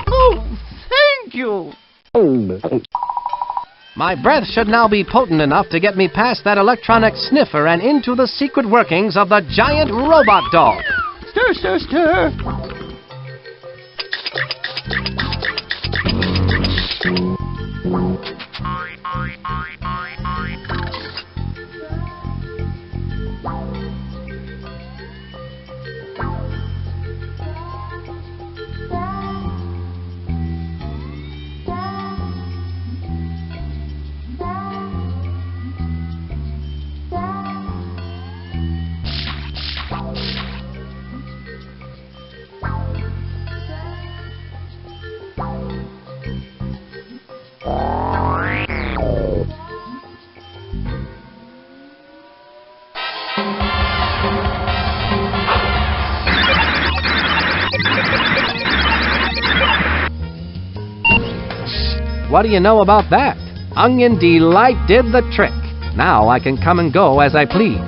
Oh, thank you! My breath should now be potent enough to get me past that electronic sniffer and into the secret workings of the giant robot dog. Stir, stir, stir! What do you know about that? Onion Delight did the trick. Now I can come and go as I please.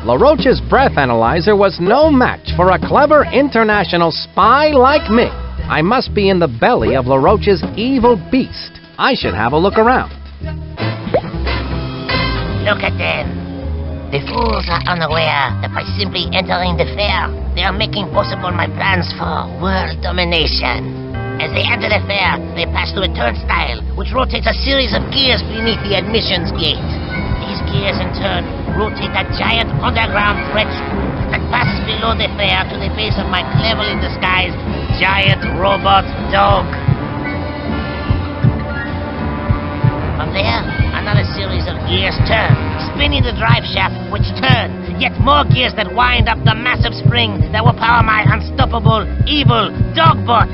LaRoche's breath analyzer was no match for a clever international spy like me. I must be in the belly of LaRoche's evil beast. I should have a look around. Look at them. The fools are unaware that by simply entering the fair, they are making possible my plans for world domination. As they enter the fair, they pass through a turnstile, which rotates a series of gears beneath the admissions gate. These gears, in turn, rotate a giant underground thread screw that passes below the fair to the base of my cleverly disguised giant robot dog. From there, another series of gears turn, spinning the drive shaft, which turn, yet more gears that wind up the massive spring that will power my unstoppable, evil dogbot.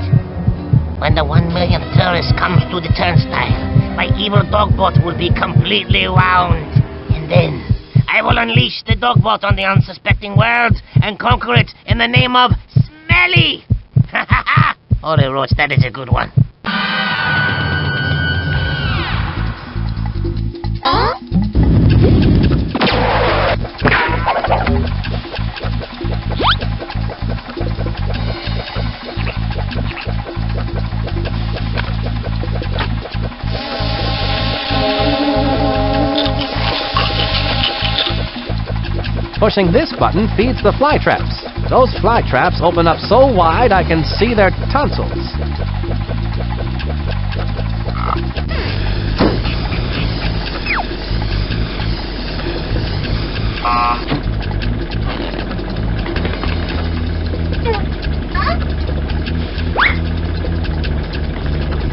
When the 1 millionth tourist comes to the turnstile, my evil dogbot will be completely wound. And then, I will unleash the dogbot on the unsuspecting world and conquer it in the name of Smelly! Ha ha ha! Holy Roach, that is a good one. Pushing this button feeds the fly traps. Those fly traps open up so wide I can see their tonsils.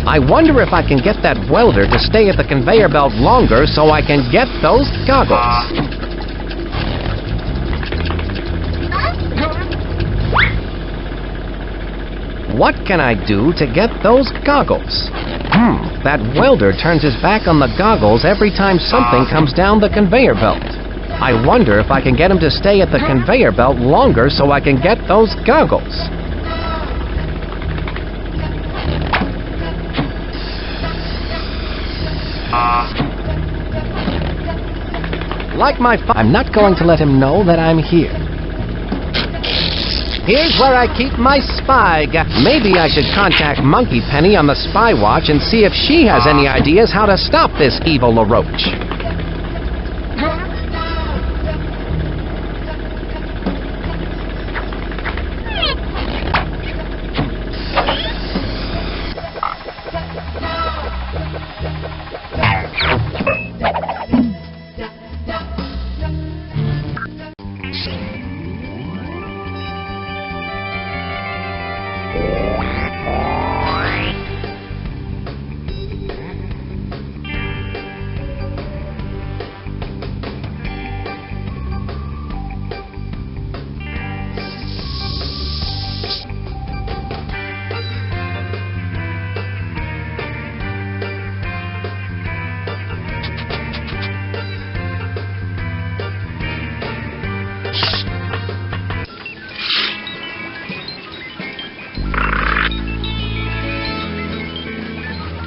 I wonder if I can get that welder to stay at the conveyor belt longer so I can get those goggles. What can I do to get those goggles? That welder turns his back on the goggles every time something comes down the conveyor belt. I wonder if I can get him to stay at the conveyor belt longer so I can get those goggles. Like I'm not going to let him know that I'm here. Here's where I keep my spy. Maybe I should contact Monkey Penny on the spy watch and see if she has any ideas how to stop this evil LaRoche.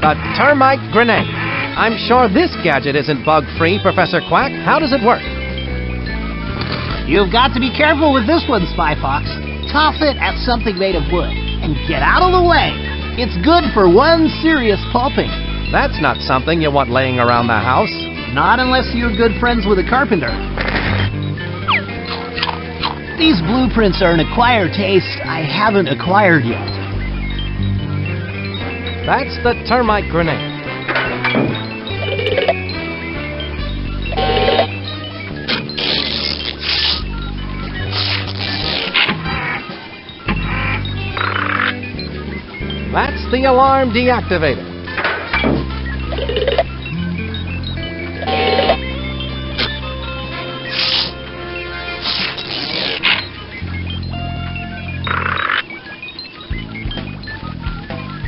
A termite grenade. I'm sure this gadget isn't bug-free, Professor Quack. How does it work? You've got to be careful with this one, Spy Fox. Toss it at something made of wood and get out of the way. It's good for one serious pulping. That's not something you want laying around the house. Not unless you're good friends with a carpenter. These blueprints are an acquired taste I haven't acquired yet. That's the termite grenade. That's the alarm deactivator.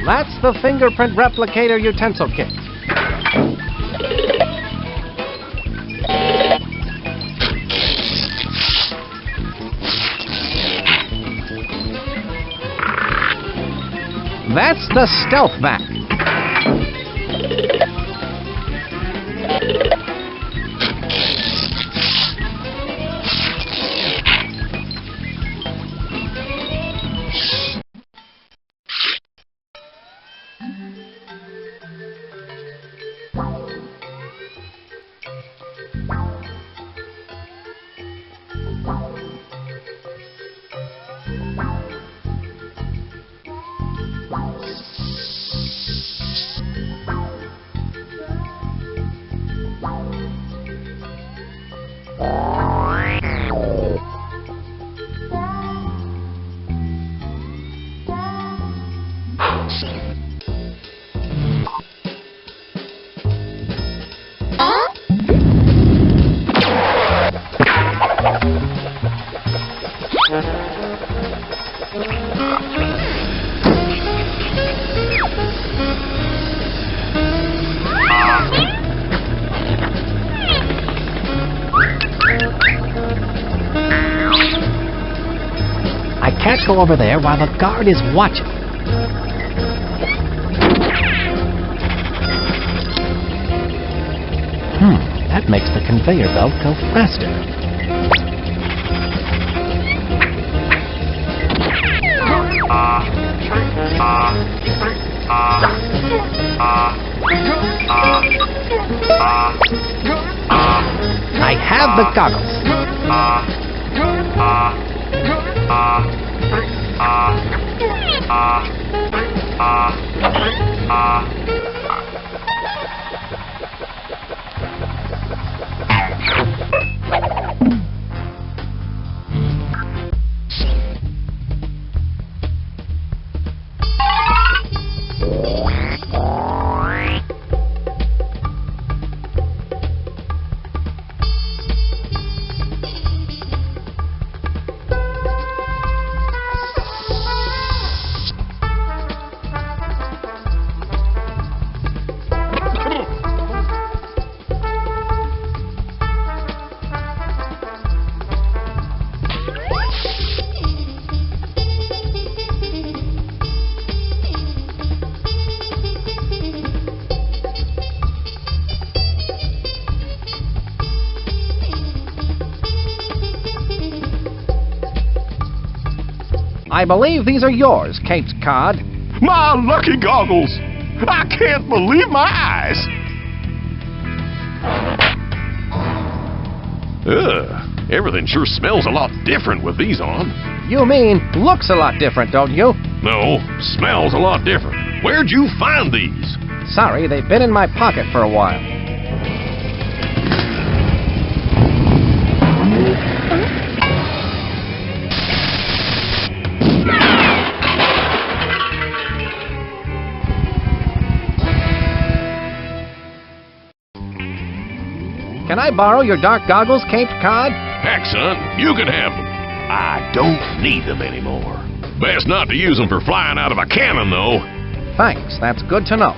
That's the fingerprint replicator utensil kit. the stealth vac. I can't go over there while the guard is watching. That makes the conveyor belt go faster. I have the goggles. I believe these are yours, Caped Cod. My lucky goggles! I can't believe my eyes! Ugh, everything sure smells a lot different with these on. You mean looks a lot different, don't you? No, smells a lot different. Where'd you find these? Sorry, they've been in my pocket for a while. Can I borrow your dark goggles, Caped Cod? Heck, son, you can have them. I don't need them anymore. Best not to use them for flying out of a cannon, though. Thanks, that's good to know.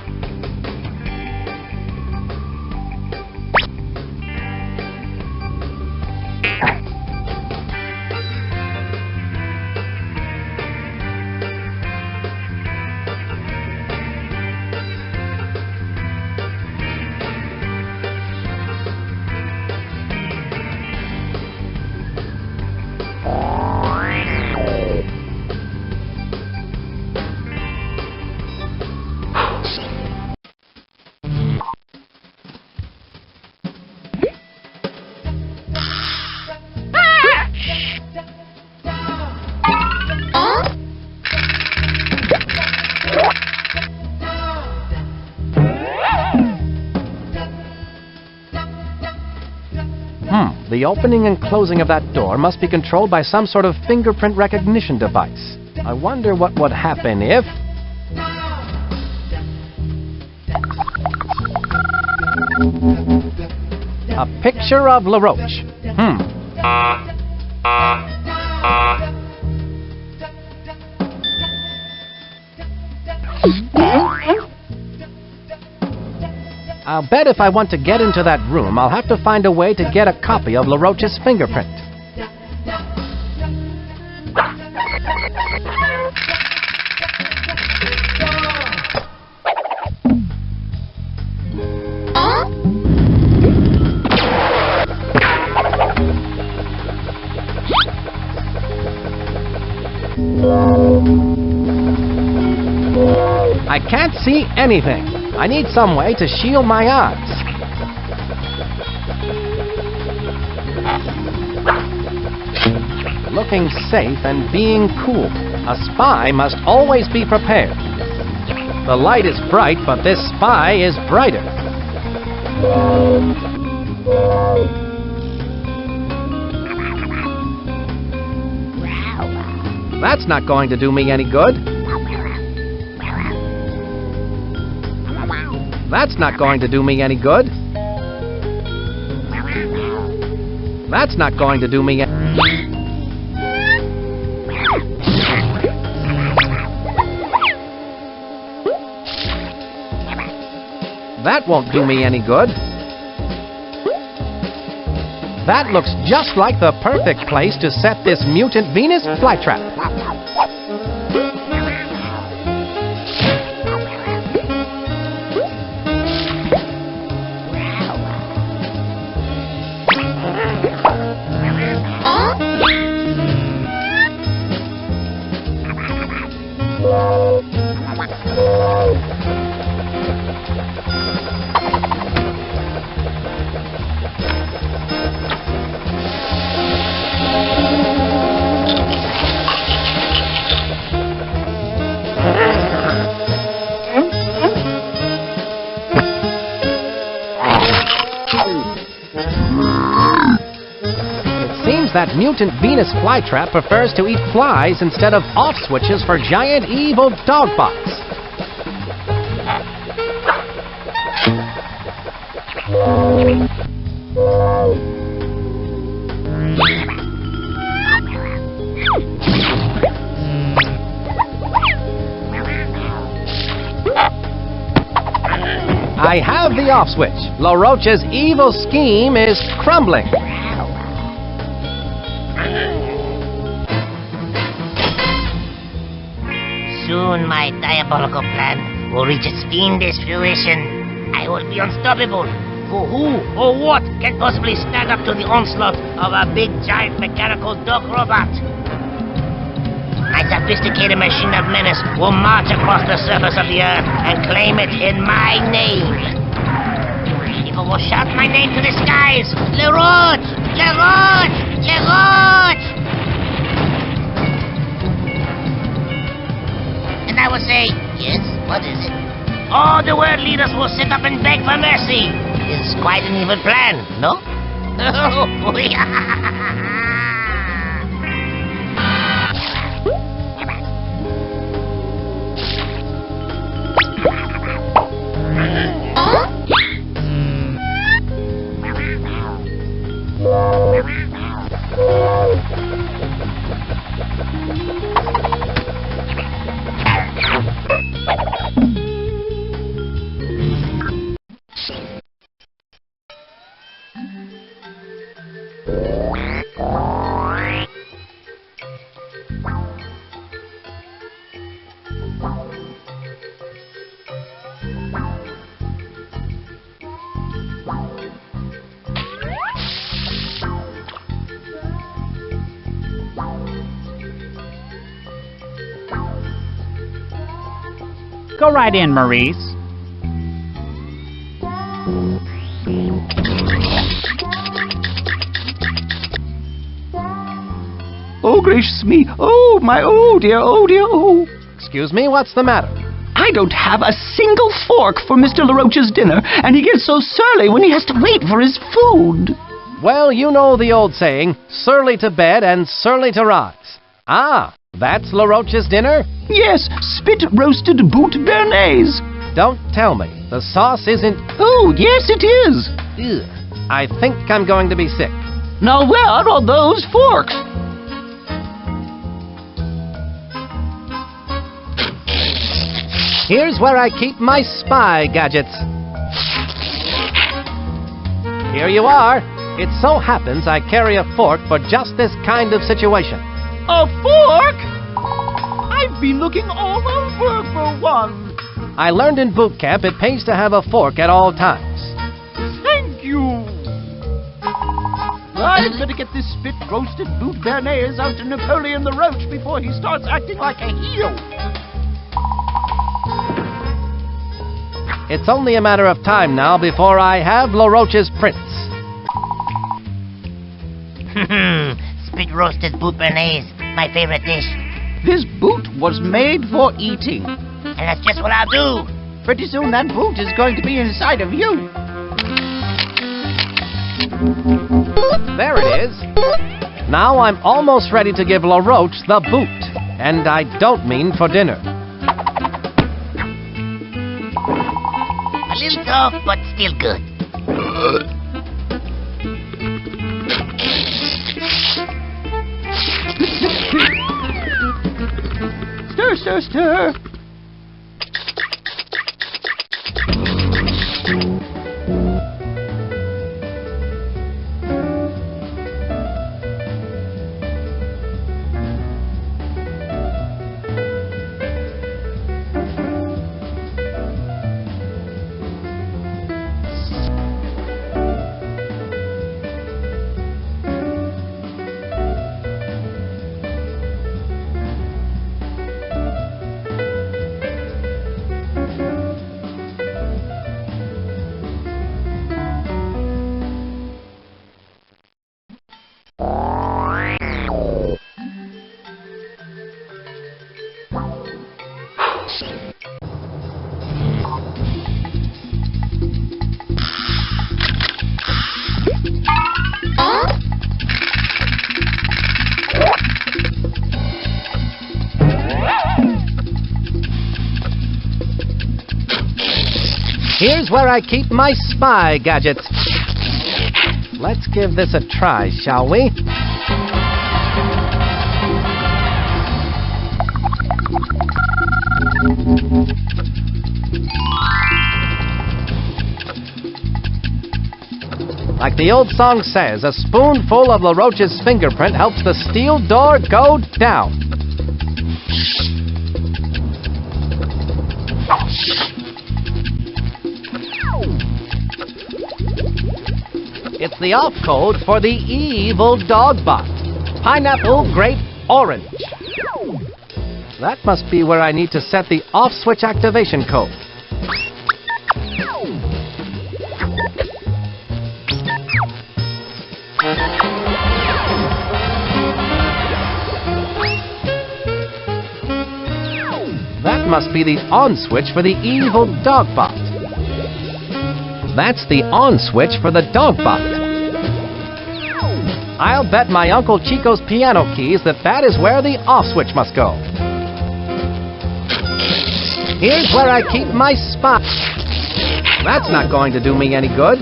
The opening and closing of that door must be controlled by some sort of fingerprint recognition device. I wonder what would happen if... A picture of LaRoche. I'll bet if I want to get into that room, I'll have to find a way to get a copy of LaRoche's fingerprint. can't see anything. I need some way to shield my eyes. Looking safe and being cool. A spy must always be prepared. The light is bright, but this spy is brighter. That's not going to do me any good. That's not going to do me any good. That's not going to do me any... That won't do me any good. That looks just like the perfect place to set this mutant Venus flytrap. That mutant Venus flytrap prefers to eat flies instead of off switches for giant evil dogbots. I have the off switch. LaRoche's evil scheme is crumbling. Soon my diabolical plan will reach its fiendish fruition. I will be unstoppable. For who or what can possibly stand up to the onslaught of a big, giant mechanical dog robot? My sophisticated machine of menace will march across the surface of the earth and claim it in my name. People will shout my name to the skies. LaRoche! LaRoche! LaRoche! And I will say, yes, what is it? All the world leaders will sit up and beg for mercy. It's quite an evil plan, no? Go right in, Maurice. Oh, gracious me. Oh, my, oh dear, oh dear, oh. Excuse me, what's the matter? I don't have a single fork for Mr. LaRoche's dinner, and he gets so surly when he has to wait for his food. Well, you know the old saying, surly to bed and surly to rise. Ah, that's LaRoche's dinner? Yes, spit-roasted boot béarnaise. Don't tell me. The sauce isn't... Oh, yes, it is. Ugh. I think I'm going to be sick. Now, where are those forks? Here's where I keep my spy gadgets. Here you are. It so happens I carry a fork for just this kind of situation. A fork? I've been looking all over for one. I learned in boot camp it pays to have a fork at all times. Thank you. I'd better get this spit-roasted boot béarnaise out to Napoleon the Roach before he starts acting like a heel. It's only a matter of time now before I have LaRoche's prints. Spit roasted boot bernaise, my favorite dish. This boot was made for eating. And that's just what I'll do. Pretty soon that boot is going to be inside of you. There it is. Now I'm almost ready to give LaRoche the boot. And I don't mean for dinner. A little tough, but still good. Stir, stir, stir. Here's where I keep my spy gadgets. Let's give this a try, shall we? Like the old song says, a spoonful of LaRoche's fingerprint helps the steel door go down. It's the off code for the evil dogbot. Pineapple, grape, orange. That must be where I need to set the off switch activation code. That must be the on switch for the evil dogbot. That's the on switch for the dogbot. I'll bet my Uncle Chico's piano keys that is where the off switch must go. Here's where I keep my spy. That's not going to do me any good.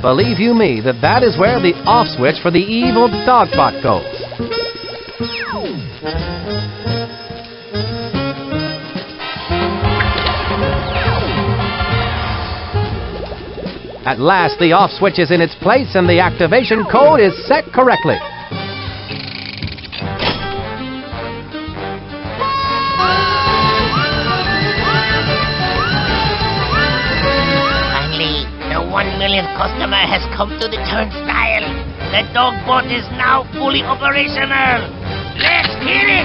Believe you me, that is where the off switch for the evil dogbot goes. At last, the off switch is in its place and the activation code is set correctly. Finally, the 1 millionth customer has come to the turnstile. The dogbot is now fully operational. Let's hear it!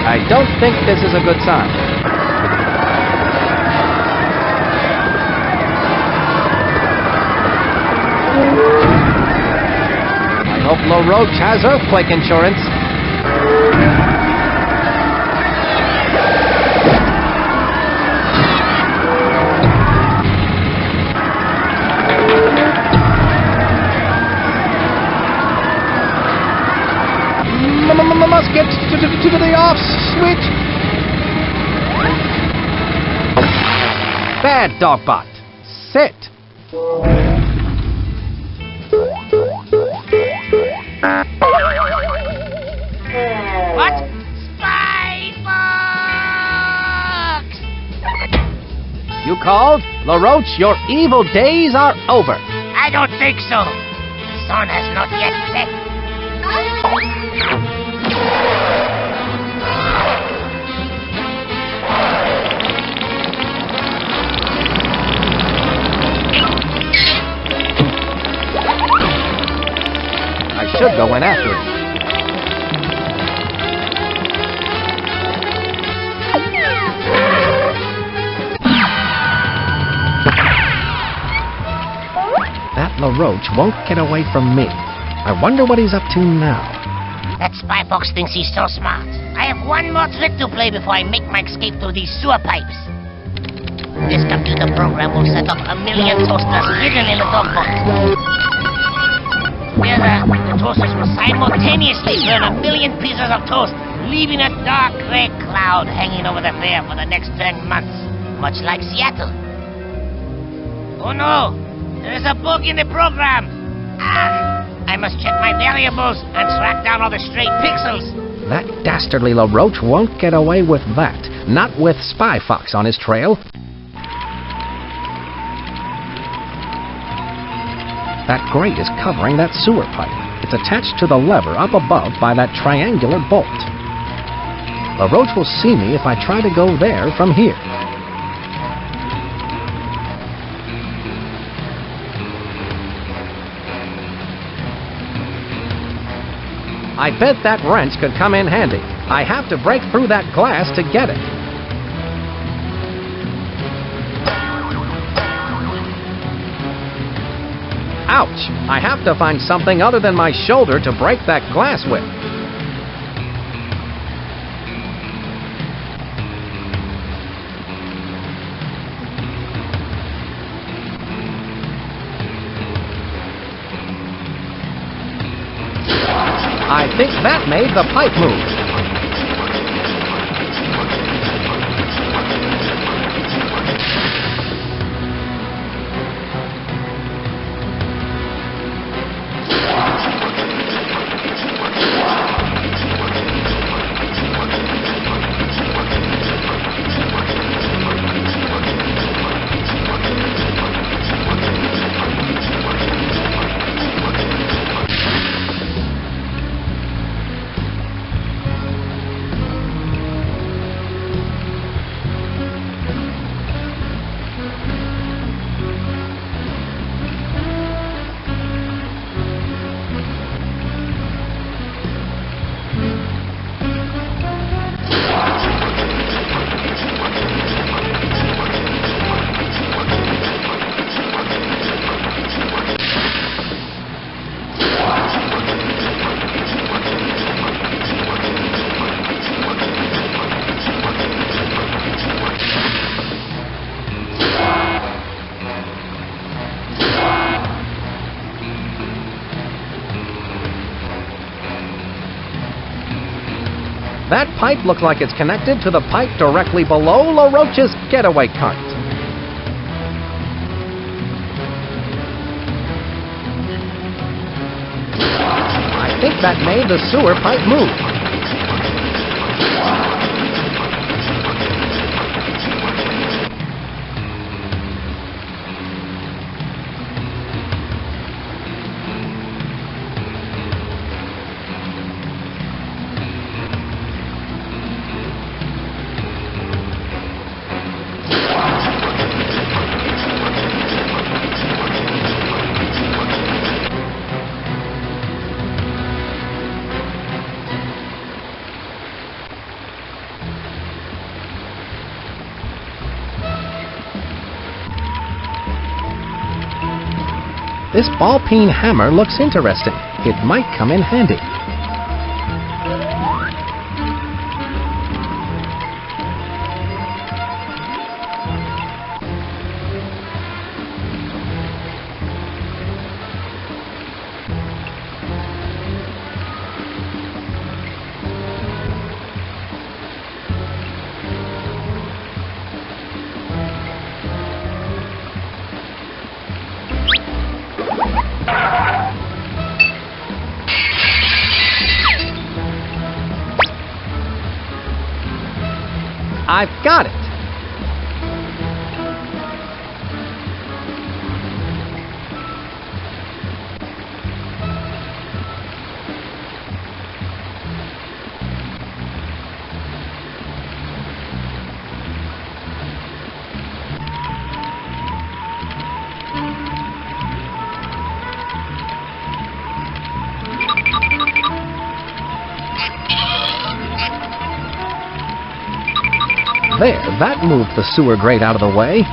I don't think this is a good sign. I hope LaRoche has earthquake insurance. Must get to the off switch. Bad dogbot. Sit. What? Spy box! You called? LaRoche, your evil days are over. I don't think so. The sun has not yet set. go in after him. That LaRoche won't get away from me. I wonder what he's up to now. That spy fox thinks he's so smart. I have one more trick to play before I make my escape through these sewer pipes. This computer program will set up 1 million toasters hidden in the dogbot. Together, the toasters will simultaneously burn 1 million pieces of toast, leaving a dark gray cloud hanging over the fair for the next 10 months, much like Seattle. Oh no! There is a bug in the program! I must check my variables and track down all the stray pixels. That dastardly LaRoche won't get away with that. Not with Spy Fox on his trail. That grate is covering that sewer pipe. It's attached to the lever up above by that triangular bolt. LaRoche will see me if I try to go there from here. I bet that wrench could come in handy. I have to break through that glass to get it. Ouch! I have to find something other than my shoulder to break that glass with. I think that made the pipe move. That pipe looks like it's connected to the pipe directly below LaRoche's getaway cart. I think that made the sewer pipe move. This ball-peen hammer looks interesting. It might come in handy. I've got it! There, that moved the sewer grate out of the way.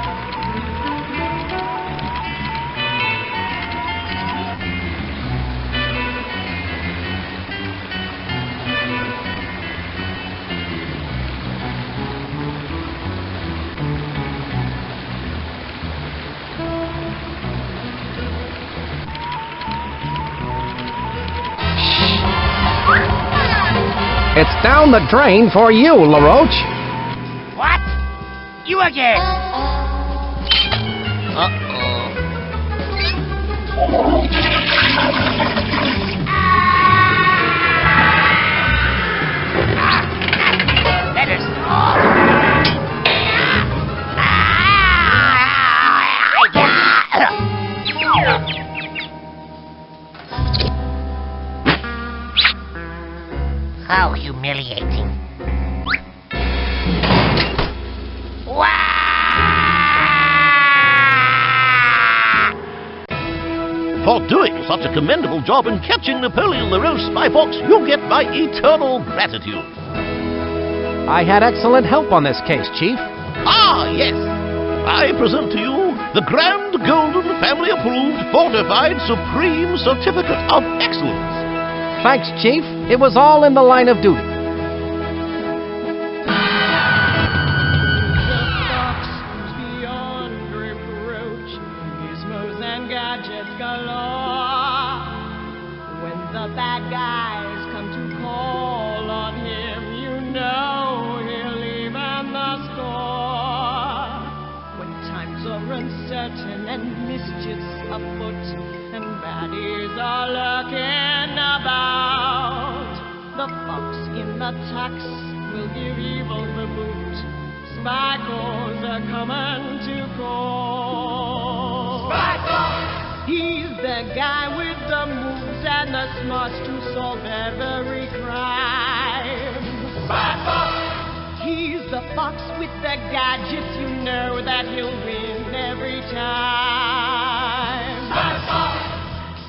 It's down the drain for you, LaRoche. What? You again? Let us How humiliating. For doing such a commendable job in catching Napoleon LaRoche, Spy Fox, you get my eternal gratitude. I had excellent help on this case, Chief. Ah, yes. I present to you the Grand Golden Family Approved Fortified Supreme Certificate of Excellence. Thanks, Chief. It was all in the line of duty. The bad guys come to call on him, you know he'll even the score. When times are uncertain and mischief's afoot, and baddies are lurking about, the fox in the tux will give evil the boot. Spy corps are coming to call. Spy Fox! He's the guy with the moves and the smarts to solve every crime. Spy Fox! He's the fox with the gadgets, you know that he'll win every time. Spy Fox!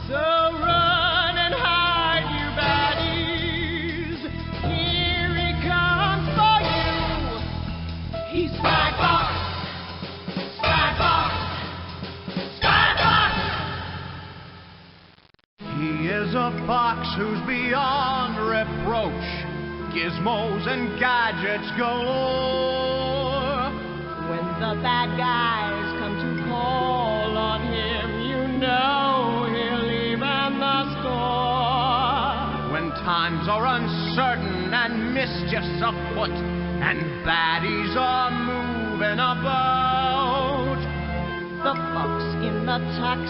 So run and hide, you baddies. Here he comes for you. He's Spy Fox! Spy Fox! He is a fox who's beyond reproach, gizmos and gadgets galore. When the bad guys come to call on him, you know he'll even the score. When times are uncertain and mischief's afoot, and baddies are moving about, the fox in the tux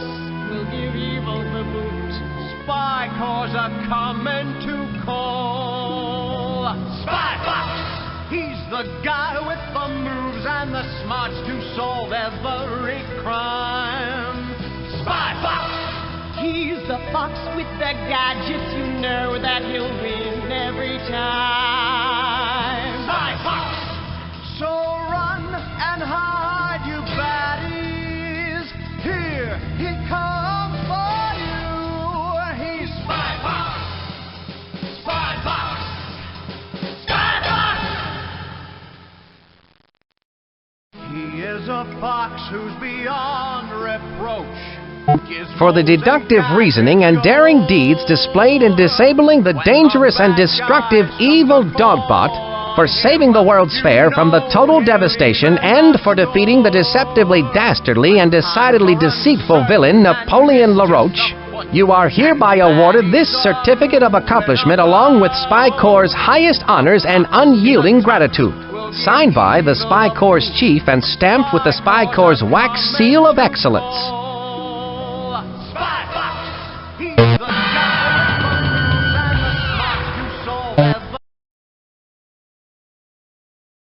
will give evil the boot. Spy corps are coming to call. Spy Fox! He's the guy with the moves and the smarts to solve every crime. Spy Fox! He's the fox with the gadgets, you know that he'll win every time. Spy Fox! So run and hide, you baddies. Here he comes for you. He's Spy Fox! Spy Fox! Spy Fox! He is a fox who's beyond reproach. For the deductive reasoning and daring deeds displayed in disabling the dangerous and destructive evil dogbot, for saving the World's Fair from the total devastation, and for defeating the deceptively dastardly and decidedly deceitful villain Napoleon LaRoche, you are hereby awarded this certificate of accomplishment along with Spy Corps' highest honors and unyielding gratitude. Signed by the Spy Corps Chief and stamped with the Spy Corps' wax seal of excellence. Spy Fox! He's the